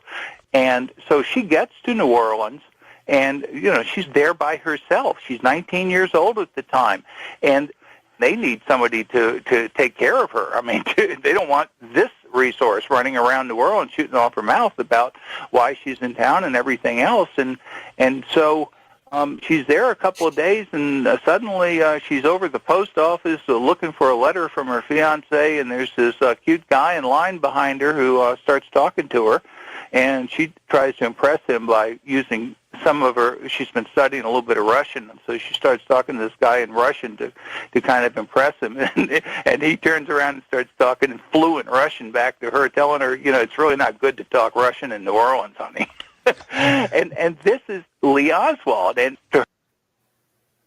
And so she gets to New Orleans, and, you know, she's there by herself. She's 19 years old at the time, and they need somebody to take care of her. I mean, they don't want this resource running around New Orleans shooting off her mouth about why she's in town and everything else. And so she's there a couple of days, and suddenly she's over at the post office looking for a letter from her fiancé, and there's this cute guy in line behind her who starts talking to her, and she tries to impress him by using some of her, she's been studying a little bit of Russian, so she starts talking to this guy in Russian to kind of impress him, and he turns around and starts talking in fluent Russian back to her, telling her, you know, it's really not good to talk Russian in New Orleans, honey. and this is Lee Oswald,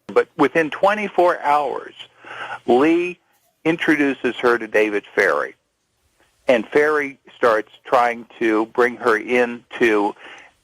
but within 24 hours, Lee introduces her to David Ferry, and Ferry starts trying to bring her into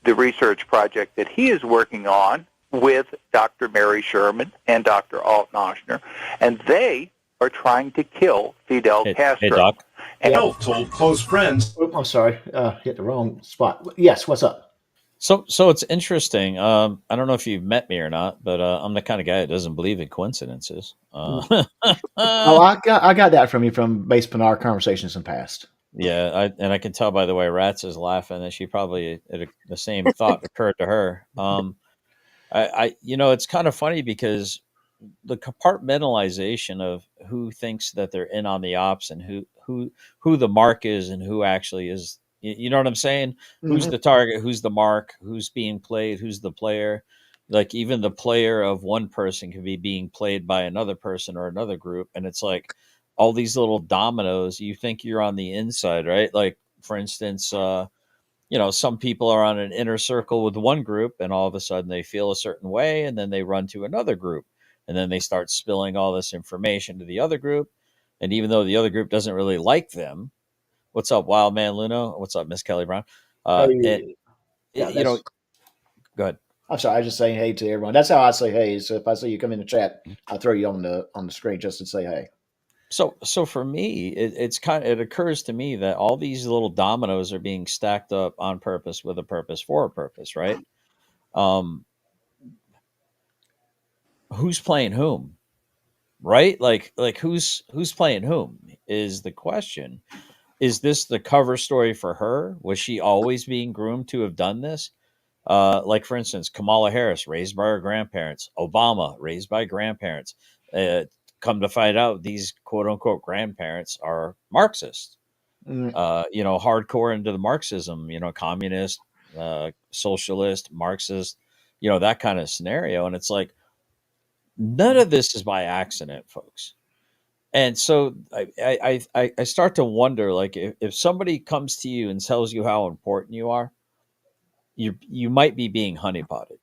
the research project that he is working on with Dr. Mary Sherman and Dr. Alton Oshner, and they are trying to kill Fidel Castro. Hey, Doc. And told close friends. Oh, I'm sorry, hit the wrong spot. Yes, what's up? So it's interesting. I don't know if you've met me or not, but I'm the kind of guy that doesn't believe in coincidences. Oh, I got that from you based on our conversations in the past. Yeah, I can tell by the way Rats is laughing that she probably the same thought occurred to her. I you know, it's kind of funny because the compartmentalization of who thinks that they're in on the ops and who the mark is and who actually is, you know what I'm saying? Mm-hmm. Who's the target? Who's the mark? Who's being played? Who's the player? Like even the player of one person can be being played by another person or another group, and it's like, all these little dominoes. You think you're on the inside, right? Like, for instance, some people are on an inner circle with one group, and all of a sudden they feel a certain way, and then they run to another group, and then they start spilling all this information to the other group. And even though the other group doesn't really like them, what's up, Wild Man Luno? What's up, Miss Kelly Brown? And Hey, yeah, you know, that's. go ahead. I'm sorry. I just saying hey to everyone. That's how I say hey. So if I see you come in the chat, I'll throw you on the screen just to say hey. So for me, it occurs to me that all these little dominoes are being stacked up on purpose, with a purpose, for a purpose, right? Um, who's playing whom, right? Like who's playing whom is the question. Is this the cover story for her? Was she always being groomed to have done this? Like, for instance, Kamala Harris, raised by her grandparents. Obama, raised by grandparents. Uh, Come to find out, these quote unquote grandparents are Marxists. Mm, Hardcore into the Marxism. Communist, socialist, Marxist. That kind of scenario. And it's like, none of this is by accident, folks. And so I start to wonder, like, if somebody comes to you and tells you how important you are, you might be being honeypotted.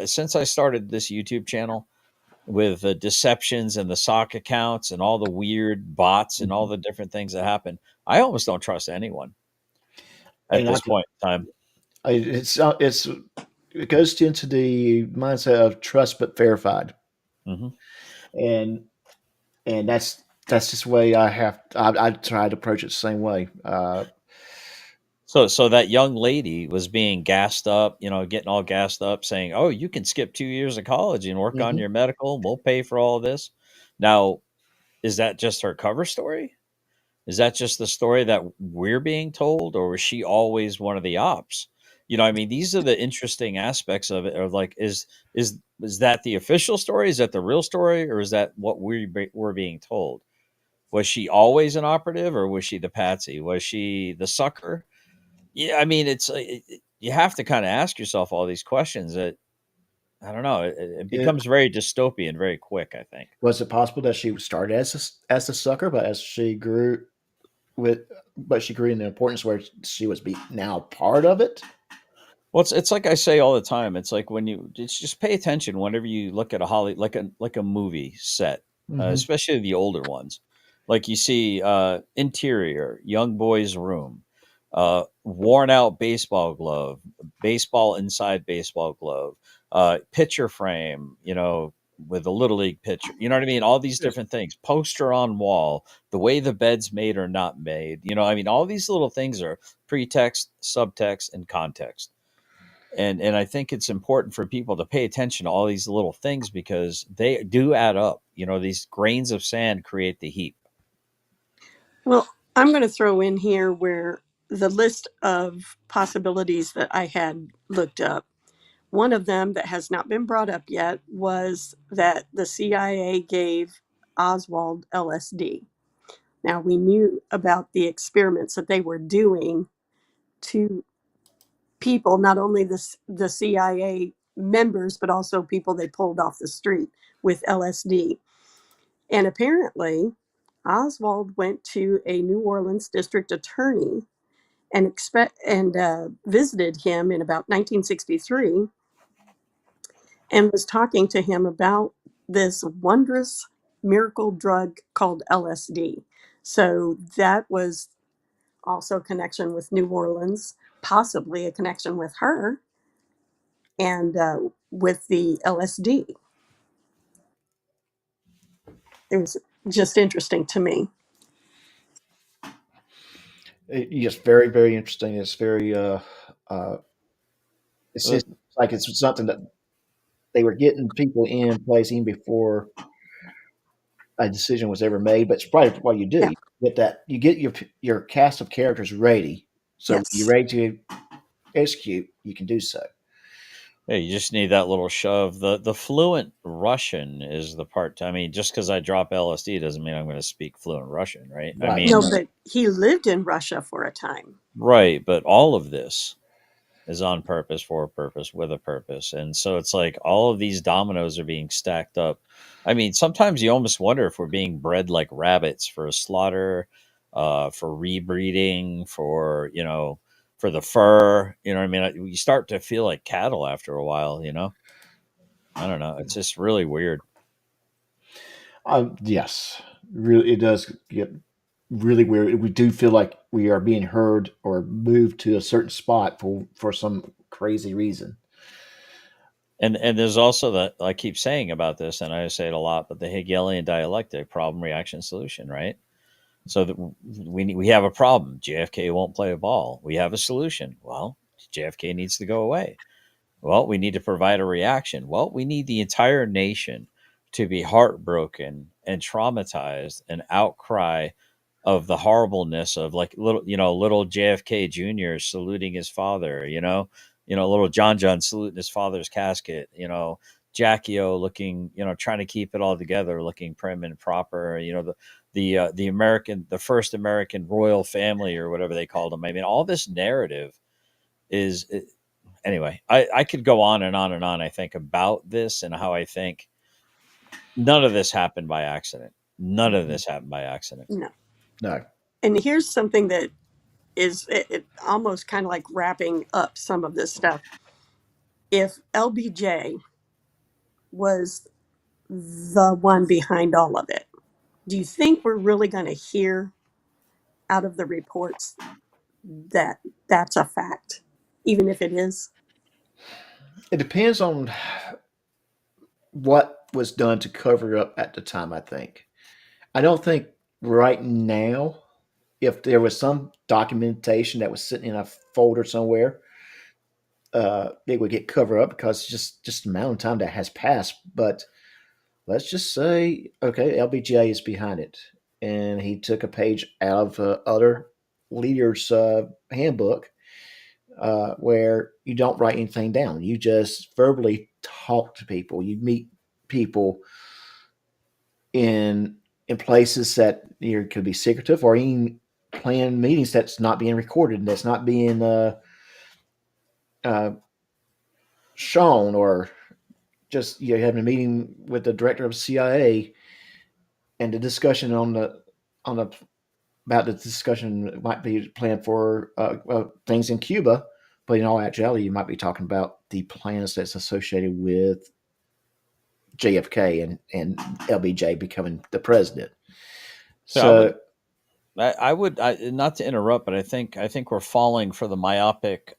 Since I started this YouTube channel with the deceptions and the sock accounts and all the weird bots and all the different things that happen, I almost don't trust anyone at and this point in time. it's it goes into the mindset of trust but verified, Hmm. and that's just the way I try to approach it the same way. So that young lady was being gassed up, getting all gassed up, saying, "Oh, you can skip 2 years of college and work on Mhm. your medical. We'll pay for all of this." Now, is that just her cover story? Is that just the story that we're being told, or was she always one of the ops? I mean, these are the interesting aspects of it. Of like, is that the official story? Is that the real story, or is that what we're being told? Was she always an operative, or was she the patsy? Was she the sucker? Yeah, I mean, you have to kind of ask yourself all these questions. That I don't know. It It, becomes very dystopian very quick, I think. was it possible that she started as a sucker, but as she grew with, but she grew in the importance where she was now part of it? Well, it's like I say all the time. It's like when it's just pay attention whenever you look at a like a movie set, Hmm. especially the older ones. Like, you see, interior, young boy's room, worn out baseball glove, baseball inside baseball glove, picture frame, with a little league pitcher. You know what I mean? All these different things. Poster on wall, the way the bed's made or not made. I mean, all these little things are pretext, subtext, and context. And I think it's important for people to pay attention to all these little things, because they do add up. These grains of sand create the heap. Well, I'm going to throw in here where the list of possibilities that I had looked up. One of them that has not been brought up yet was that the CIA gave Oswald LSD. Now, we knew about the experiments that they were doing to people, not only the CIA members, but also people they pulled off the street with LSD. And apparently, Oswald went to a New Orleans district attorney and visited him in about 1963 and was talking to him about this wondrous miracle drug called LSD. So that was also a connection with New Orleans, possibly a connection with her and with the LSD. It was just interesting to me. Yes, very, very interesting. It's very, uh, it's Uh, just like it's something that they were getting people in place even before a decision was ever made. But it's probably what you do. Yeah. You get that you get your cast of characters ready. So when you're Yes. ready to execute, you can do so. Hey, you just need that little shove. The fluent Russian is the part. I mean, just because I drop LSD doesn't mean I'm going to speak fluent Russian, right? I Right. No, mean, No. but he lived in Russia for a time. right, but all of this. is on purpose, for a purpose, with a purpose. And so it's like all of these dominoes are being stacked up. I mean, sometimes you almost wonder if we're being bred like rabbits for slaughter, for rebreeding, for, for the fur. You know what I mean? You start to feel like cattle after a while, I don't know. It's just really weird. Yes, really, it does get really weird. We do feel like we are being heard or moved to a certain spot for some crazy reason. And there's also that I keep saying about this, and I say it a lot, but the Hegelian dialectic, problem, reaction, solution, right? So that we have a problem. JFK won't play a ball. We have a solution. Well, JFK needs to go away. Well, we need to provide a reaction. Well, we need the entire nation to be heartbroken and traumatized and outcry of the horribleness of like little JFK Jr. saluting his father, little John saluting his father's casket, Jackie O looking, trying to keep it all together, looking prim and proper, the first American royal family or whatever they called them. I mean, all this narrative is anyway. I could go on and on and on. I think about this and how I think none of this happened by accident. None of this happened by accident. No. No. And here's something that is it almost kind of like wrapping up some of this stuff. If LBJ was the one behind all of it, do you think we're really going to hear out of the reports that that's a fact, even if it is? It depends on what was done to cover up at the time, I think. I don't think right now, if there was some documentation that was sitting in a folder somewhere, it would get covered up because just the amount of time that has passed. But let's just say, okay, LBJ is behind it, and he took a page out of other leaders' handbook, where you don't write anything down. You just verbally talk to people. You meet people in places that either could be secretive or even plan meetings that's not being recorded and that's not being uh, shown, or just having a meeting with the director of CIA and the discussion on the about the discussion might be planned for things in Cuba, but in all actuality, you might be talking about the plans that's associated with JFK and LBJ becoming the president. So So I would not to interrupt, but I think we're falling for the myopic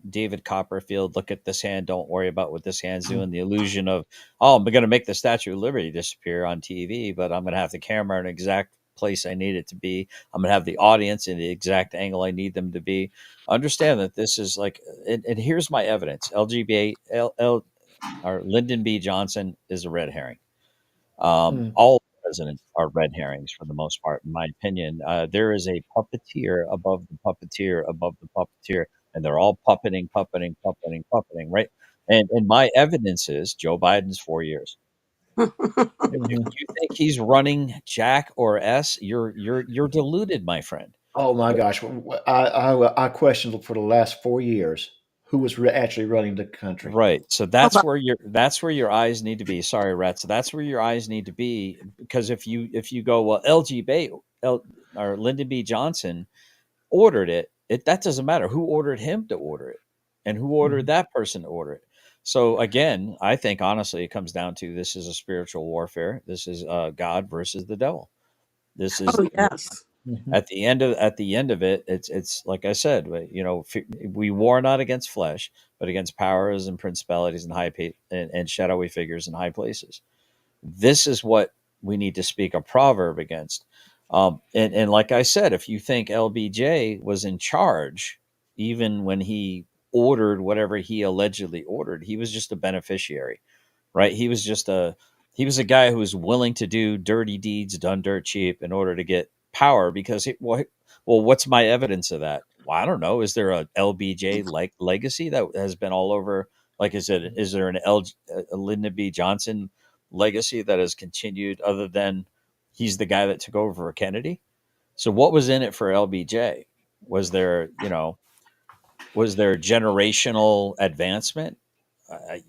David Copperfield. Look at this hand. Don't worry about what this hand's doing. The illusion of, oh, I'm going to make the Statue of Liberty disappear on TV, but I'm going to have the camera in the exact place I need it to be. I'm going to have the audience in the exact angle I need them to be. Understand that this is like, and here's my evidence: or Lyndon B. Johnson is a red herring. mm, All presidents are red herrings for the most part, in my opinion. There is a puppeteer above the puppeteer above the puppeteer, and they're all puppeting, right? And my evidence is Joe Biden's 4 years. If mhm. you think he's running Jack or S, you're deluded, my friend. Oh my gosh, I questioned for the last 4 years who was actually running the country. Right. So How about that's where your eyes need to be. Sorry, Rat. So that's where your eyes need to be, because if you go, well, LG Bay or Lyndon B. Johnson ordered it, that doesn't matter who ordered him to order it and who ordered Mhm. that person to order it. So again, I think honestly it comes down to this is a spiritual warfare. This is God versus the devil. This is oh yes. Mhm. at the end of it, it's like I said, we war not against flesh, but against powers and principalities and and shadowy figures in high places. This is what we need to speak a proverb against. And like I said, if you think LBJ was in charge, even when he ordered whatever he allegedly ordered, he was just a beneficiary, right? He was a guy who was willing to do dirty deeds done dirt cheap in order to get power. Because well, what's my evidence of that? Well, I don't know. Is there a LBJ like legacy that has been all over? Like I said, is there a Lyndon B. Johnson legacy that has continued other than he's the guy that took over for Kennedy? So what was in it for LBJ? Was there, Was there generational advancement?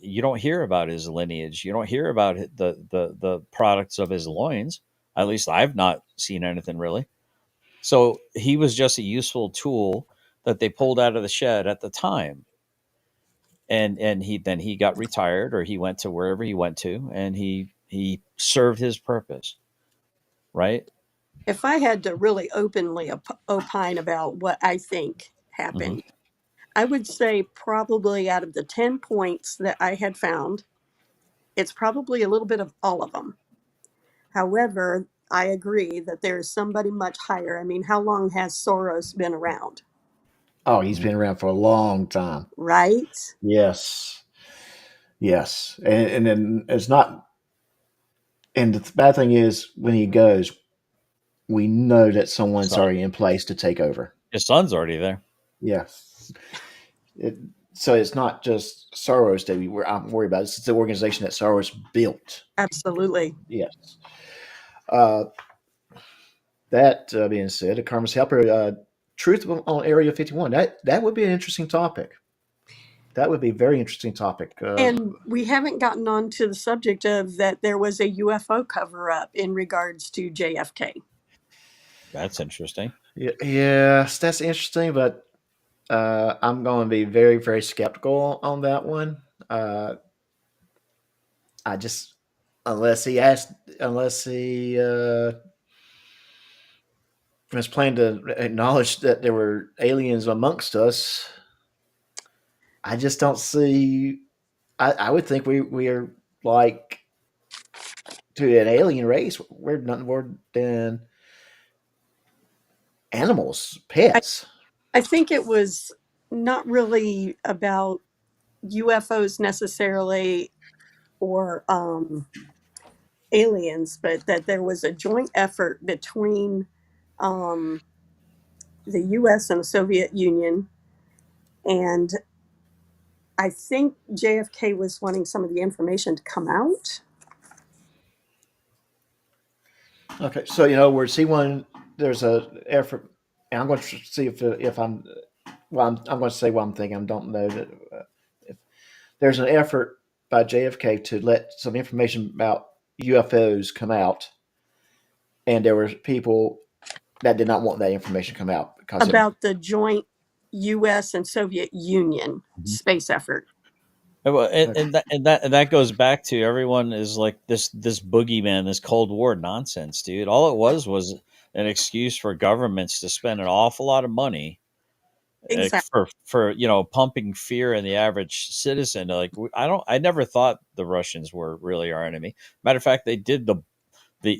You don't hear about his lineage. You don't hear about the products of his loins. At least I've not seen anything really. So he was just a useful tool that they pulled out of the shed at the time. And he got retired, or he went to wherever he went to, and he served his purpose, right? If I had to really openly opine about what I think Hmm. happened, I would say probably out of the 10 points that I had found, it's probably a little bit of all of them. However, I agree that there is somebody much higher. I mean, how long has Soros been around? Oh, he's been around for a long time. Right? Yes, yes, and then it's not. And the bad thing is, when he goes, we know that someone's Son, already in place to take over. his son's already there. Yeah. It, so it's not just Soros that I'm worried about. It's the organization that Soros built. Absolutely. Yes. Uh, that being said, the Karma's Helper, truth on Area 51. That would be an interesting topic. That would be a very interesting topic. And we haven't gotten on to the subject of that there was a UFO cover up in regards to JFK. That's interesting. Yes, that's interesting, but I'm going to be very, very skeptical on that one. I just, unless he asked, unless he was planning to acknowledge that there were aliens amongst us, I just don't see. I would think we are like to an alien race. We're nothing more than animals, I, pets. I think it was not really about UFOs necessarily or aliens, but that there was a joint effort between um, the US and the Soviet Union. And I think JFK was wanting some of the information to come out. Okay, so you know where see one. There's a effort. And I'm going to see if I'm. Well, I'm going to say what I'm thinking. I don't know that if there's an effort by JFK to let some information about UFOs come out, and there were people that did not want that information come out because it. About the joint US and Soviet Union Mhm. space effort. Well, Okay. and that goes back to everyone is like this boogeyman, this Cold War nonsense, dude. All it was an excuse for governments to spend an awful lot of money Exactly. for pumping fear in the average citizen. Like I never thought the Russians were really our enemy. Matter of fact, they did the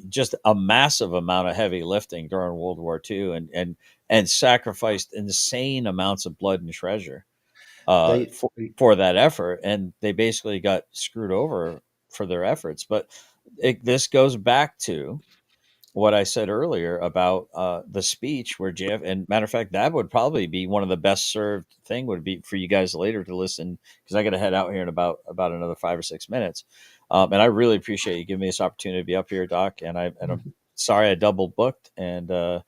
just a massive amount of heavy lifting during World War II, and sacrificed insane amounts of blood and treasure uh, They for for that effort, and they basically got screwed over for their efforts. But this goes back to what I said earlier about the speech where Jeff, and matter of fact, that would probably be one of the best served thing would be for you guys later to listen, because I got to head out here in about another 5 or 6 minutes. And I really appreciate you giving me this opportunity to be up here, Doc. And I'm sorry I double booked, and eh,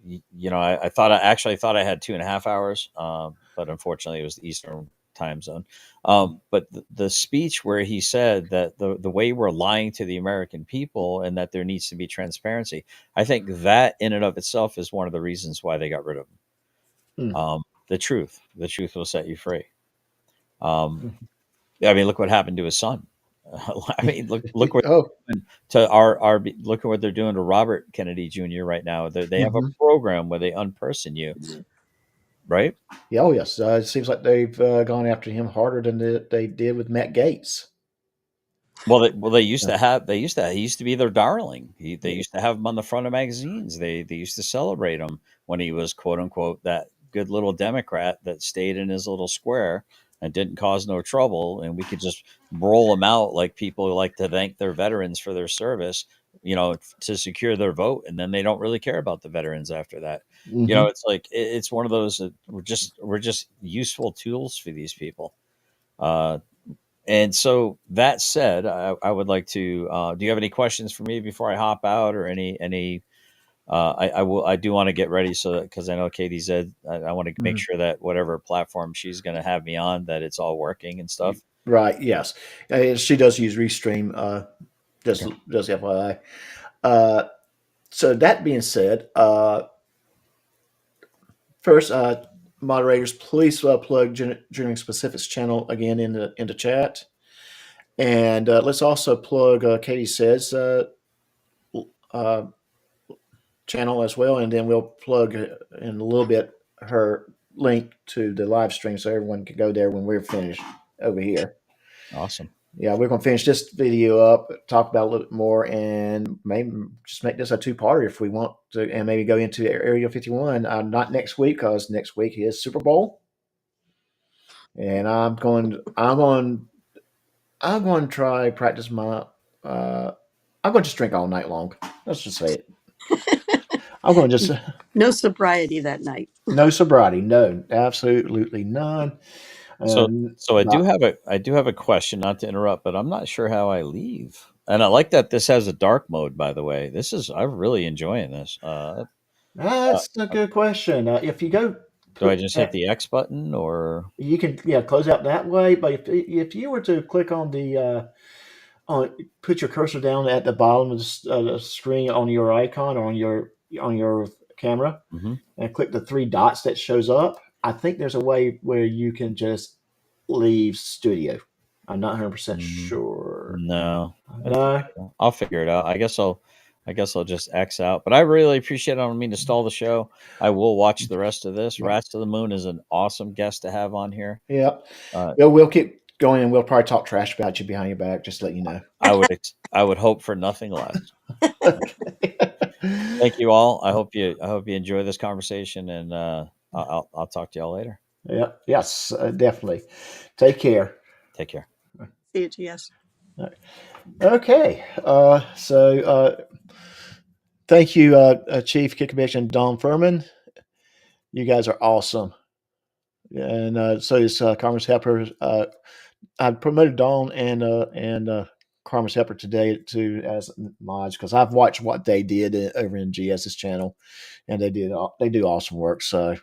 I thought I had 2.5 hours, but unfortunately it was the Eastern time zone. But the speech where he said that the way we're lying to the American people and that there needs to be transparency, I think that in and of itself is one of the reasons why they got rid of him. mm, The truth will set you free. Um, I mean, look what happened to his son. I mean, look what oh. to our look at what they're doing to Robert Kennedy Jr. right now. They have a Hmm. program where they unperson you, right? Yeah, oh yes. It seems like they've gone after him harder than they did with Matt Gates. They used Yeah. to have he used to be their darling. They Yeah. used to have him on the front of magazines. They used to celebrate him when he was quote unquote that good little Democrat that stayed in his little square and didn't cause no trouble, and we could just roll him out like people who like to thank their veterans for their service, to secure their vote, and then they don't really care about the veterans after that. Hmm. It's like it's one of those that we're just useful tools for these people. Uh, and so that said, I would like to. Do you have any questions for me before I hop out, or any I do want to get ready so that, because I know Katie said I want to make sure that whatever platform she's going to have me on, that it's all working and stuff. Right. Yes. She does use Restream. Just FYI. So that being said, first, moderators, please plug Dreaming Specifics channel again in the chat, and let's also plug Katie Says channel as well, and then we'll plug in a little bit her link to the live stream so everyone can go there when we're finished over here. Awesome. Yeah, we're going to finish this video up, talk about a little bit more, and maybe just make this a two-parter if we want to, and maybe go into Area 51. Not next week, because next week is Super Bowl, and I'm going to try practice my. I'm going to just drink all night long. Let's just say it. I'm going to just no sobriety that night. No sobriety, no, absolutely none. So I do have a question, not to interrupt, but I'm not sure how I leave. And I like that this has a dark mode, by the way. I'm really enjoying this. That's a good question. If you go, do I just hit the X button, or you can close out that way? But if you were to click on the put your cursor down at the bottom of the screen on your icon or on your camera, and click the three dots that shows up, I think there's a way where you can just leave studio. I'm not 100% sure. No. I'll figure it out. I guess I'll just X out. But I really appreciate it. I don't mean to stall the show. I will watch the rest of this. Rats to the Moon is an awesome guest to have on here. Yeah. We'll keep going, and we'll probably talk trash about you behind your back, just to let you know. I would hope for nothing less. Thank you all. I hope you enjoy this conversation, and I'll talk to y'all later. Yeah. Yes, definitely. Take care. Take care. See you, GS. Right. Okay. So thank you, Chief Kid Commission Don Furman. You guys are awesome. And so is Carmen's Helper. I promoted Dawn and Carmen's Helper today as mods, because I've watched what they did over in GS's channel, and they do awesome work. So,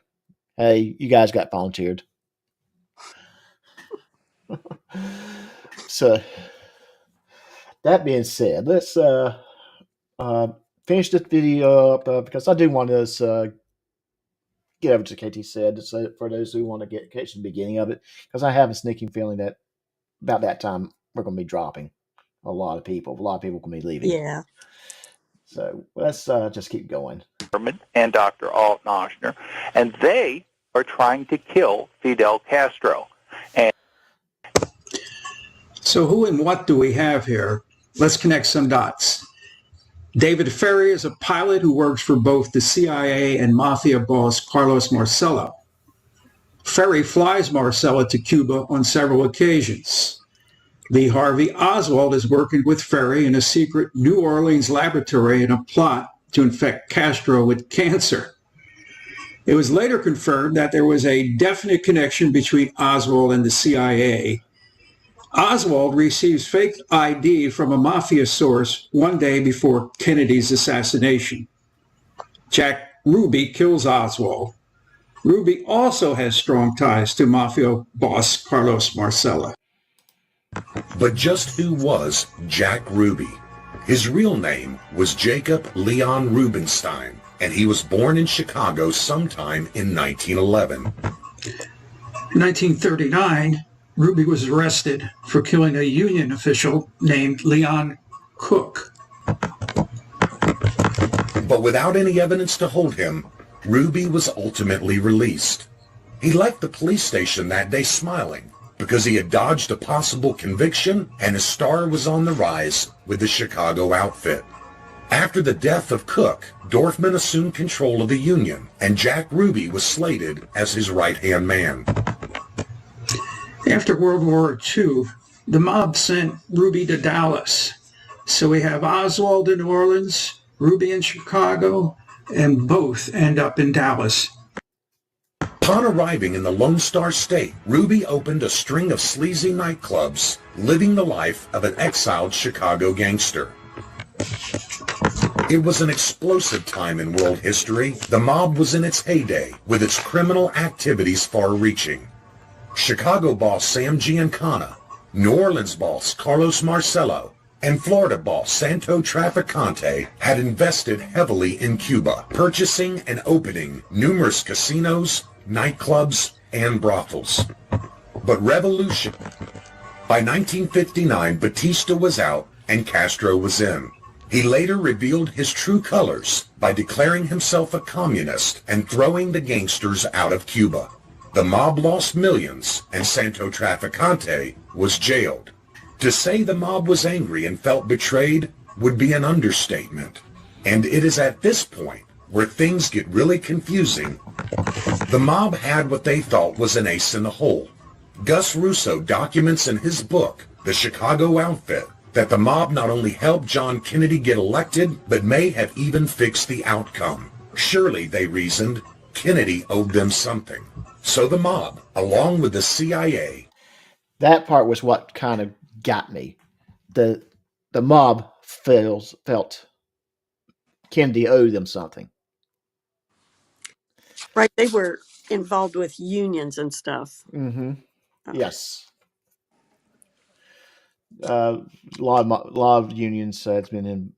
hey, you guys got volunteered. So, that being said, let's finish this video up because I do want to get over to KT Said, so for those who want to catch the beginning of it, because I have a sneaking feeling that about that time we're going to be dropping a lot of people. A lot of people going to be leaving. Yeah. So let's just keep going. And Dr. Alt Noshner, and they are trying to kill Fidel Castro. And so who and what do we have here? Let's connect some dots. David Ferry is a pilot who works for both the CIA and mafia boss Carlos Marcello. Ferry flies Marcello to Cuba on several occasions. Lee Harvey Oswald is working with Ferry in a secret New Orleans laboratory in a plot to infect Castro with cancer. It was later confirmed that there was a definite connection between Oswald and the CIA. Oswald receives fake ID from a mafia source one day before Kennedy's assassination. Jack Ruby kills Oswald. Ruby also has strong ties to mafia boss Carlos Marcello. But just who was Jack Ruby? His real name was Jacob Leon Rubenstein, and he was born in Chicago sometime in 1911. In 1939, Ruby was arrested for killing a Union official named Leon Cook. But without any evidence to hold him, Ruby was ultimately released. He left the police station that day smiling because he had dodged a possible conviction and his star was on the rise with the Chicago outfit. After the death of Cook, Dorfman assumed control of the Union, and Jack Ruby was slated as his right-hand man. After World War II, the mob sent Ruby to Dallas. So we have Oswald in New Orleans, Ruby in Chicago, and both end up in Dallas. Upon arriving in the Lone Star State, Ruby opened a string of sleazy nightclubs, living the life of an exiled Chicago gangster. It was an explosive time in world history. The mob was in its heyday, with its criminal activities far-reaching. Chicago boss Sam Giancana, New Orleans boss Carlos Marcello, and Florida boss Santo Trafficante had invested heavily in Cuba, purchasing and opening numerous casinos, nightclubs, and brothels. But revolution. By 1959, Batista was out and Castro was in. He later revealed his true colors by declaring himself a communist and throwing the gangsters out of Cuba. The mob lost millions, and Santo Trafficante was jailed. To say the mob was angry and felt betrayed would be an understatement. And it is at this point where things get really confusing. The mob had what they thought was an ace in the hole. Gus Russo documents in his book, The Chicago Outfit, that the mob not only helped John Kennedy get elected, but may have even fixed the outcome. Surely, they reasoned, Kennedy owed them something. So the mob, along with the CIA... That part was what kind of got me. The mob felt Kennedy owed them something. Right, they were involved with unions and stuff. Mm-hmm. Yes. A lot of unions has been in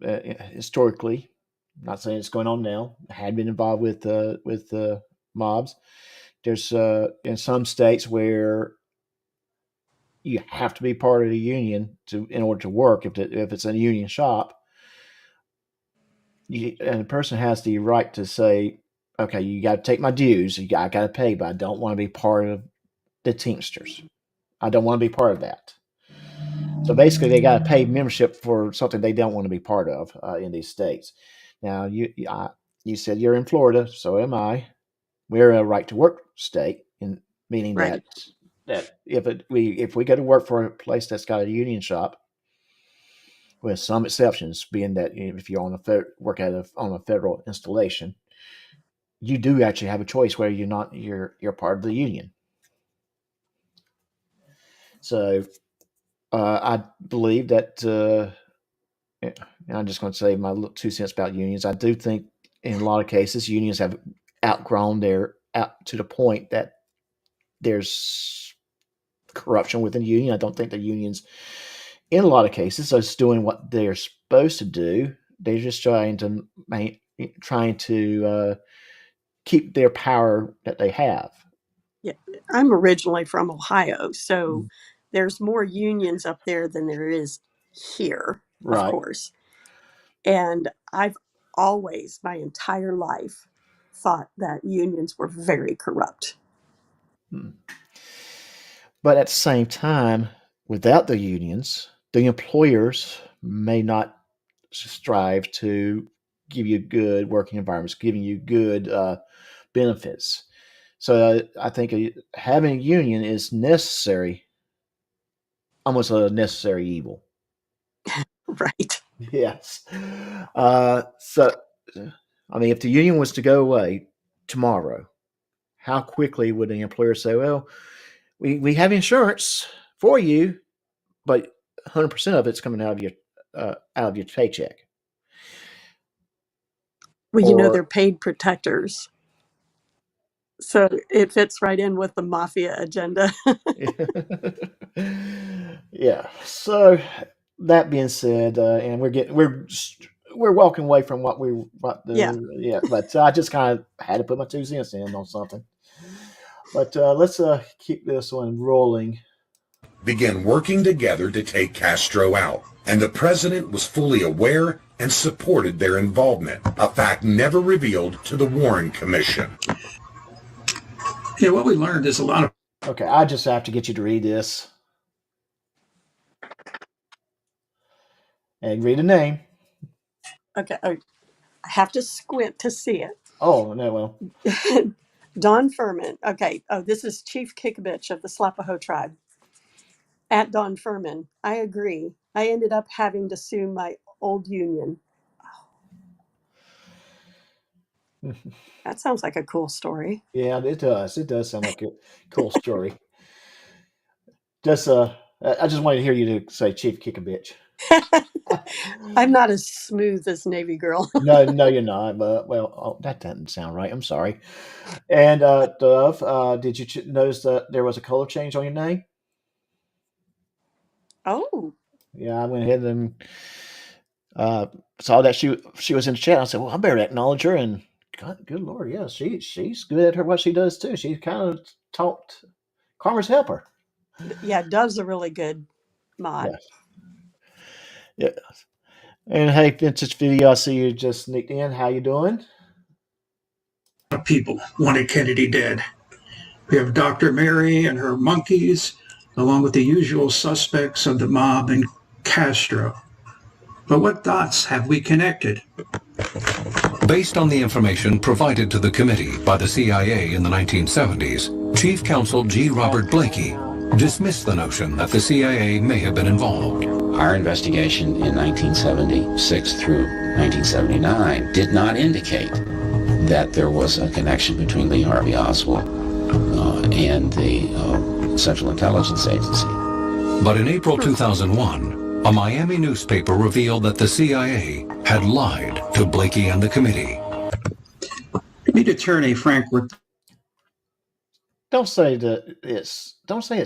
historically. Not saying it's going on now. Had been involved with mobs. There's in some states where you have to be part of the union in order to work. If it's a union shop, and the person has the right to say, "Okay, you got to take my dues. I got to pay, but I don't want to be part of the Teamsters. I don't want to be part of that." So basically, they got to pay membership for something they don't want to be part of in these states. Now, you said you're in Florida, so am I. We're a right to work state, meaning Right. that if we go to work for a place that's got a union shop, with some exceptions, being that if you're on on a federal installation, you do actually have a choice where you're part of the union. So I believe that, and I'm just going to say my little 2 cents about unions. I do think in a lot of cases unions have outgrown out to the point that there's corruption within the union. I don't think the unions, in a lot of cases, are just doing what they're supposed to do. They're just trying to keep their power that they have. Yeah, I'm originally from Ohio, so there's more unions up there than there is here, of Right. course. And I've always, my entire life, thought that unions were very corrupt. But at the same time, without the unions, the employers may not strive to give you good working environments, giving you good benefits. So I think having a union is necessary, almost a necessary evil. Right. Yes. So, I mean, if the union was to go away tomorrow, how quickly would the employer say, "Well, we have insurance for you, but 100% of it's coming out of your paycheck"? Well, they're paid protectors. So it fits right in with the mafia agenda. Yeah. So that being said, and we're walking away from Yeah. But I just kind of had to put my 2 cents in on something. But let's keep this one rolling. began working together to take Castro out, and the president was fully aware and supported their involvement, a fact never revealed to the Warren Commission. Yeah, what we learned is a lot of... Okay, I just have to get you to read this. And read the name. Okay. I have to squint to see it. Oh, no, well. Don Furman. Okay. Oh, this is Chief Kickabitch of the Slapaho tribe. At Don Furman, I agree. I ended up having to sue my old union. That sounds like a cool story. Yeah, it does. It does sound like a cool story. Just I just wanted to hear you to say Chief Kick a Bitch. I'm not as smooth as Navy girl. No, you're not. But that doesn't sound right. I'm sorry. And Dove, did you notice that there was a color change on your name? Oh, Yeah, I went ahead and saw that she was in the chat. I said, well, I better acknowledge her. And God, good Lord, yeah, she's good at what she does too. She kind of taught Karma's helper. yeah, Dove's a really good mod. Yes. Yeah. And hey, Vintage Video, I see you just sneaked in. How you doing? People wanted Kennedy dead. We have Dr. Mary and her monkeys, along with the usual suspects of the mob and Castro. But what dots have we connected? Based on the information provided to the committee by the CIA in the 1970s, Chief Counsel G. Robert Blakey dismissed the notion that the CIA may have been involved. Our investigation in 1976 through 1979 did not indicate that there was a connection between Lee Harvey Oswald and the Central Intelligence Agency. But in April 2001, a Miami newspaper revealed that the CIA had lied to Blakey and the committee. Lead Attorney Frank Wirt. Don't say it's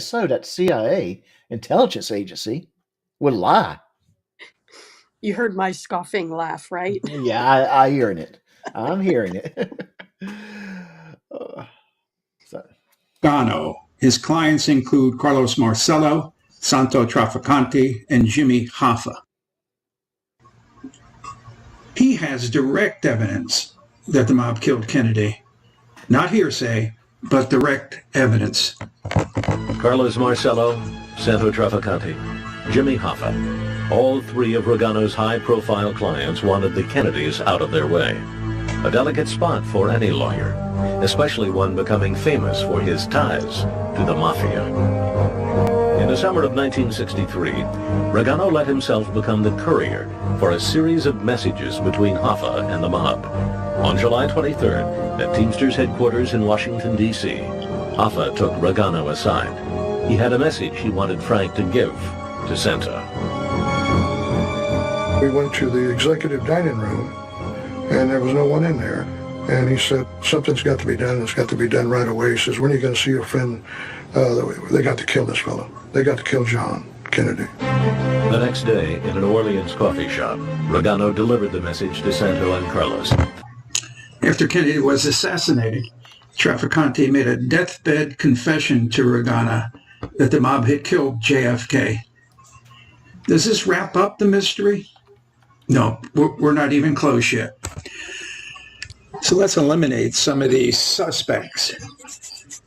so that CIA intelligence agency would lie. You heard my scoffing laugh, right? Yeah, I hearing it. I'm hearing it. Gano. His clients include Carlos Marcello, Santo Trafficante, and Jimmy Hoffa. He has direct evidence that the mob killed Kennedy. Not hearsay, but direct evidence. Carlos Marcello, Santo Trafficante, Jimmy Hoffa. All three of Regano's high-profile clients wanted the Kennedys out of their way. A delicate spot for any lawyer, especially one becoming famous for his ties to the mafia. In the summer of 1963, Regano let himself become the courier for a series of messages between Hoffa and the mob. On July 23rd, at Teamsters headquarters in Washington, D.C., Hoffa took Regano aside. He had a message he wanted Frank to give to Santa. We went to the executive dining room, and there was no one in there. And he said, something's got to be done. It's got to be done right away. He says, when are you going to see your friend? They got to kill this fellow. They got to kill John Kennedy. The next day, in an Orleans coffee shop, Regano delivered the message to Santo and Carlos. After Kennedy was assassinated, Trafficante made a deathbed confession to Regano that the mob had killed JFK. Does this wrap up the mystery? No, we're not even close yet. So let's eliminate some of these suspects.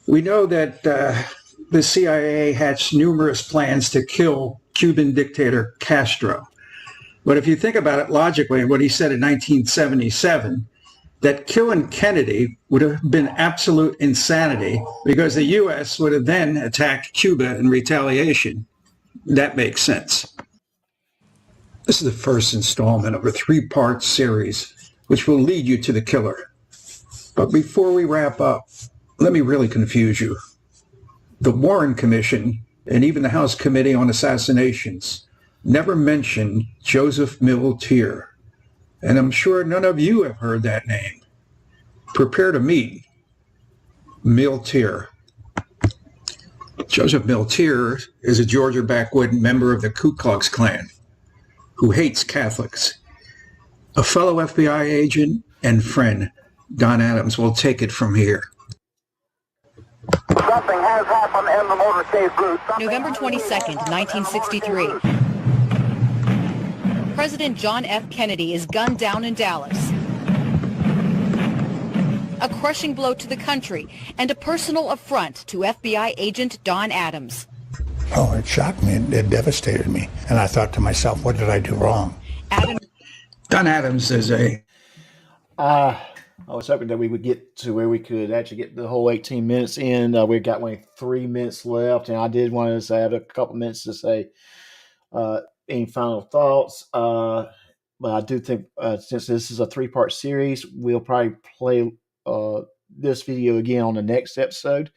We know that the CIA hatched numerous plans to kill Cuban dictator Castro. But if you think about it logically, what he said in 1977, that killing Kennedy would have been absolute insanity because the U.S. would have then attacked Cuba in retaliation. That makes sense. This is the first installment of a three-part series, which will lead you to the killer. But before we wrap up, let me really confuse you. The Warren Commission and even the House Committee on Assassinations never mentioned Joseph Miltier. And I'm sure none of you have heard that name. Prepare to meet Miltier. Joseph Miltier is a Georgia backwoods member of the Ku Klux Klan who hates Catholics. A fellow FBI agent and friend, Don Adams, will take it from here. Something has happened in the motorcade group. November 22nd, 1963. President John F. Kennedy is gunned down in Dallas. A crushing blow to the country and a personal affront to FBI agent Don Adams. Oh, it shocked me. It devastated me. And I thought to myself, what did I do wrong? Don Adams is a... I was hoping that we would get to where we could actually get the whole 18 minutes in. We've got only 3 minutes left, and I did want to have a couple minutes to say any final thoughts. But I do think since this is a 3-part series, we'll probably play this video again on the next episode.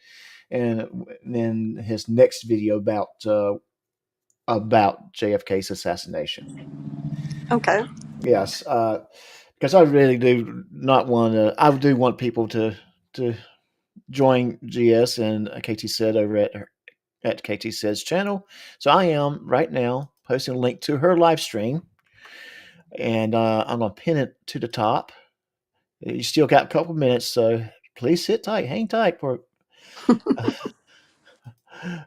And then his next video about about JFK's assassination. Okay. Yes, because I really do not want to. I do want people to join GS and KT said over at KT Says channel. So I am right now posting a link to her live stream, and I'm gonna pin it to the top. You still got a couple minutes, so please sit tight, hang tight for.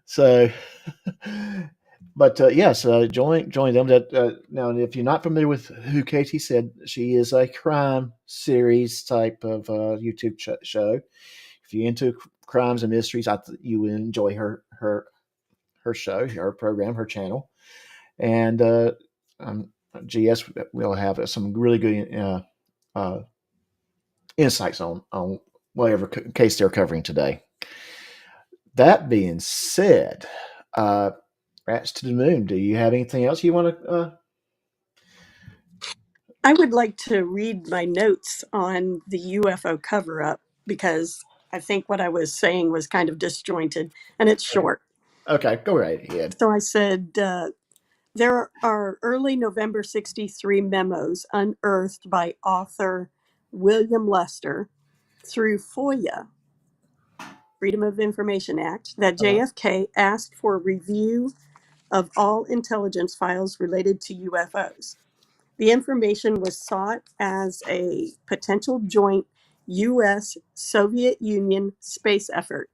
So, but yes, join them. That now, if you're not familiar with who Katie said, she is a crime series type of YouTube show. If you're into crimes and mysteries, you will enjoy her show, her program, her channel, and GS will have some really good uh, insights on whatever case they're covering today. That being said, Rats to the Moon. Do you have anything else you want to? I would like to read my notes on the UFO cover up because I think what I was saying was kind of disjointed and it's short. Okay, go right ahead. So I said, there are early November 63 memos unearthed by author William Lester through FOIA, Freedom of Information Act, that JFK asked for review of all intelligence files related to UFOs. The information was sought as a potential joint U.S. Soviet Union space effort.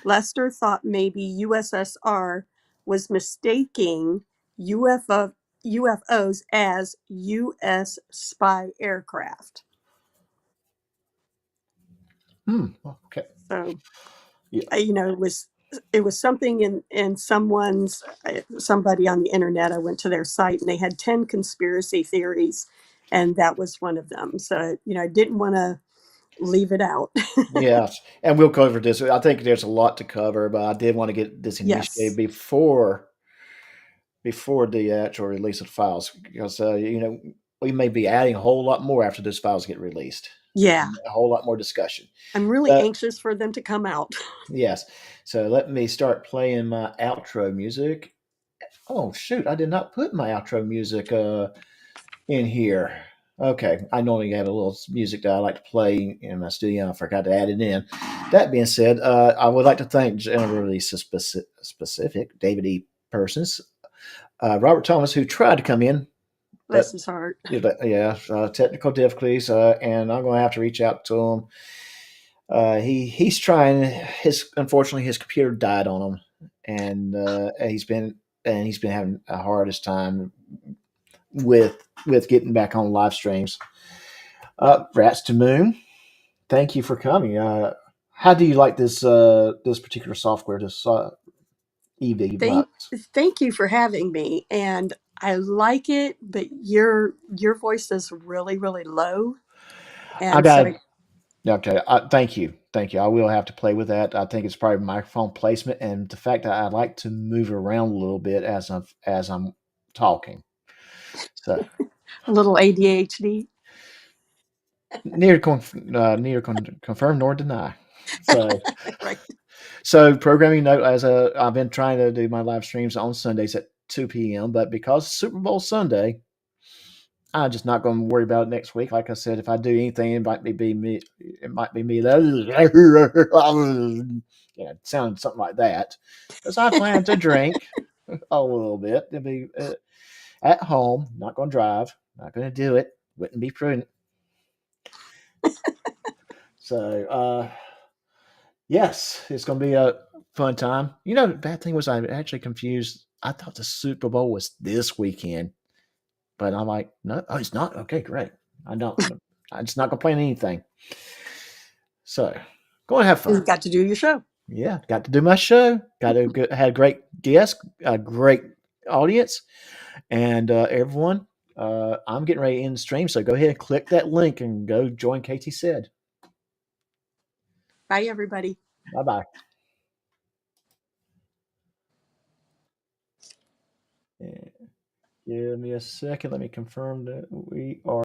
Lester thought maybe USSR was mistaking UFOs as U.S. spy aircraft. Okay. So, yeah. It was something in somebody on the internet. I went to their site and they had 10 conspiracy theories, and that was one of them. So, I didn't want to leave it out. Yes, and we'll cover this. I think there's a lot to cover, but I did want to get this initiated Yes. before the actual release of the files, because we may be adding a whole lot more after those files get released. Yeah. A whole lot more discussion. I'm really anxious for them to come out. Yes. So let me start playing my outro music. Oh shoot! I did not put my outro music in here. Okay, I normally have a little music that I like to play in my studio. I forgot to add it in. That being said, I would like to thank generally specific David E. Persons, Robert Thomas, who tried to come in, Bless his heart. technical difficulties, and I'm going to have to reach out to him. He's trying. Unfortunately his computer died on him, and he's been having a hardest time with getting back on live streams. Rats to Moon, thank you for coming. How do you like this particular software? This EV Thank you for having me, and I like it, but your voice is really, really low, I and got so okay. Thank you. I will have to play with that. I think it's probably microphone placement and the fact that I like to move around a little bit as I'm talking. So a little ADHD. neither confirm nor deny. So Right. So programming note, I've been trying to do my live streams on Sundays at 2 p.m., but because Super Bowl Sunday, I'm just not going to worry about it next week. Like I said, if I do anything, it might be me. It might be me. Sounding something like that. Because I plan to drink a little bit to be at home. Not going to drive. Not going to do it. Wouldn't be prudent. So, yes, it's going to be a fun time. The bad thing was I actually confused. I thought the Super Bowl was this weekend, but I'm like, no, oh, it's not. Okay, great. I'm just not going to plan anything. So, go and have fun. You got to do your show. Yeah, got to do my show. Had a great guest, a great audience, and everyone. I'm getting ready to end the stream, so go ahead and click that link and go join KT Said. Bye, everybody. Bye-bye. Give me a second. Let me confirm that we are.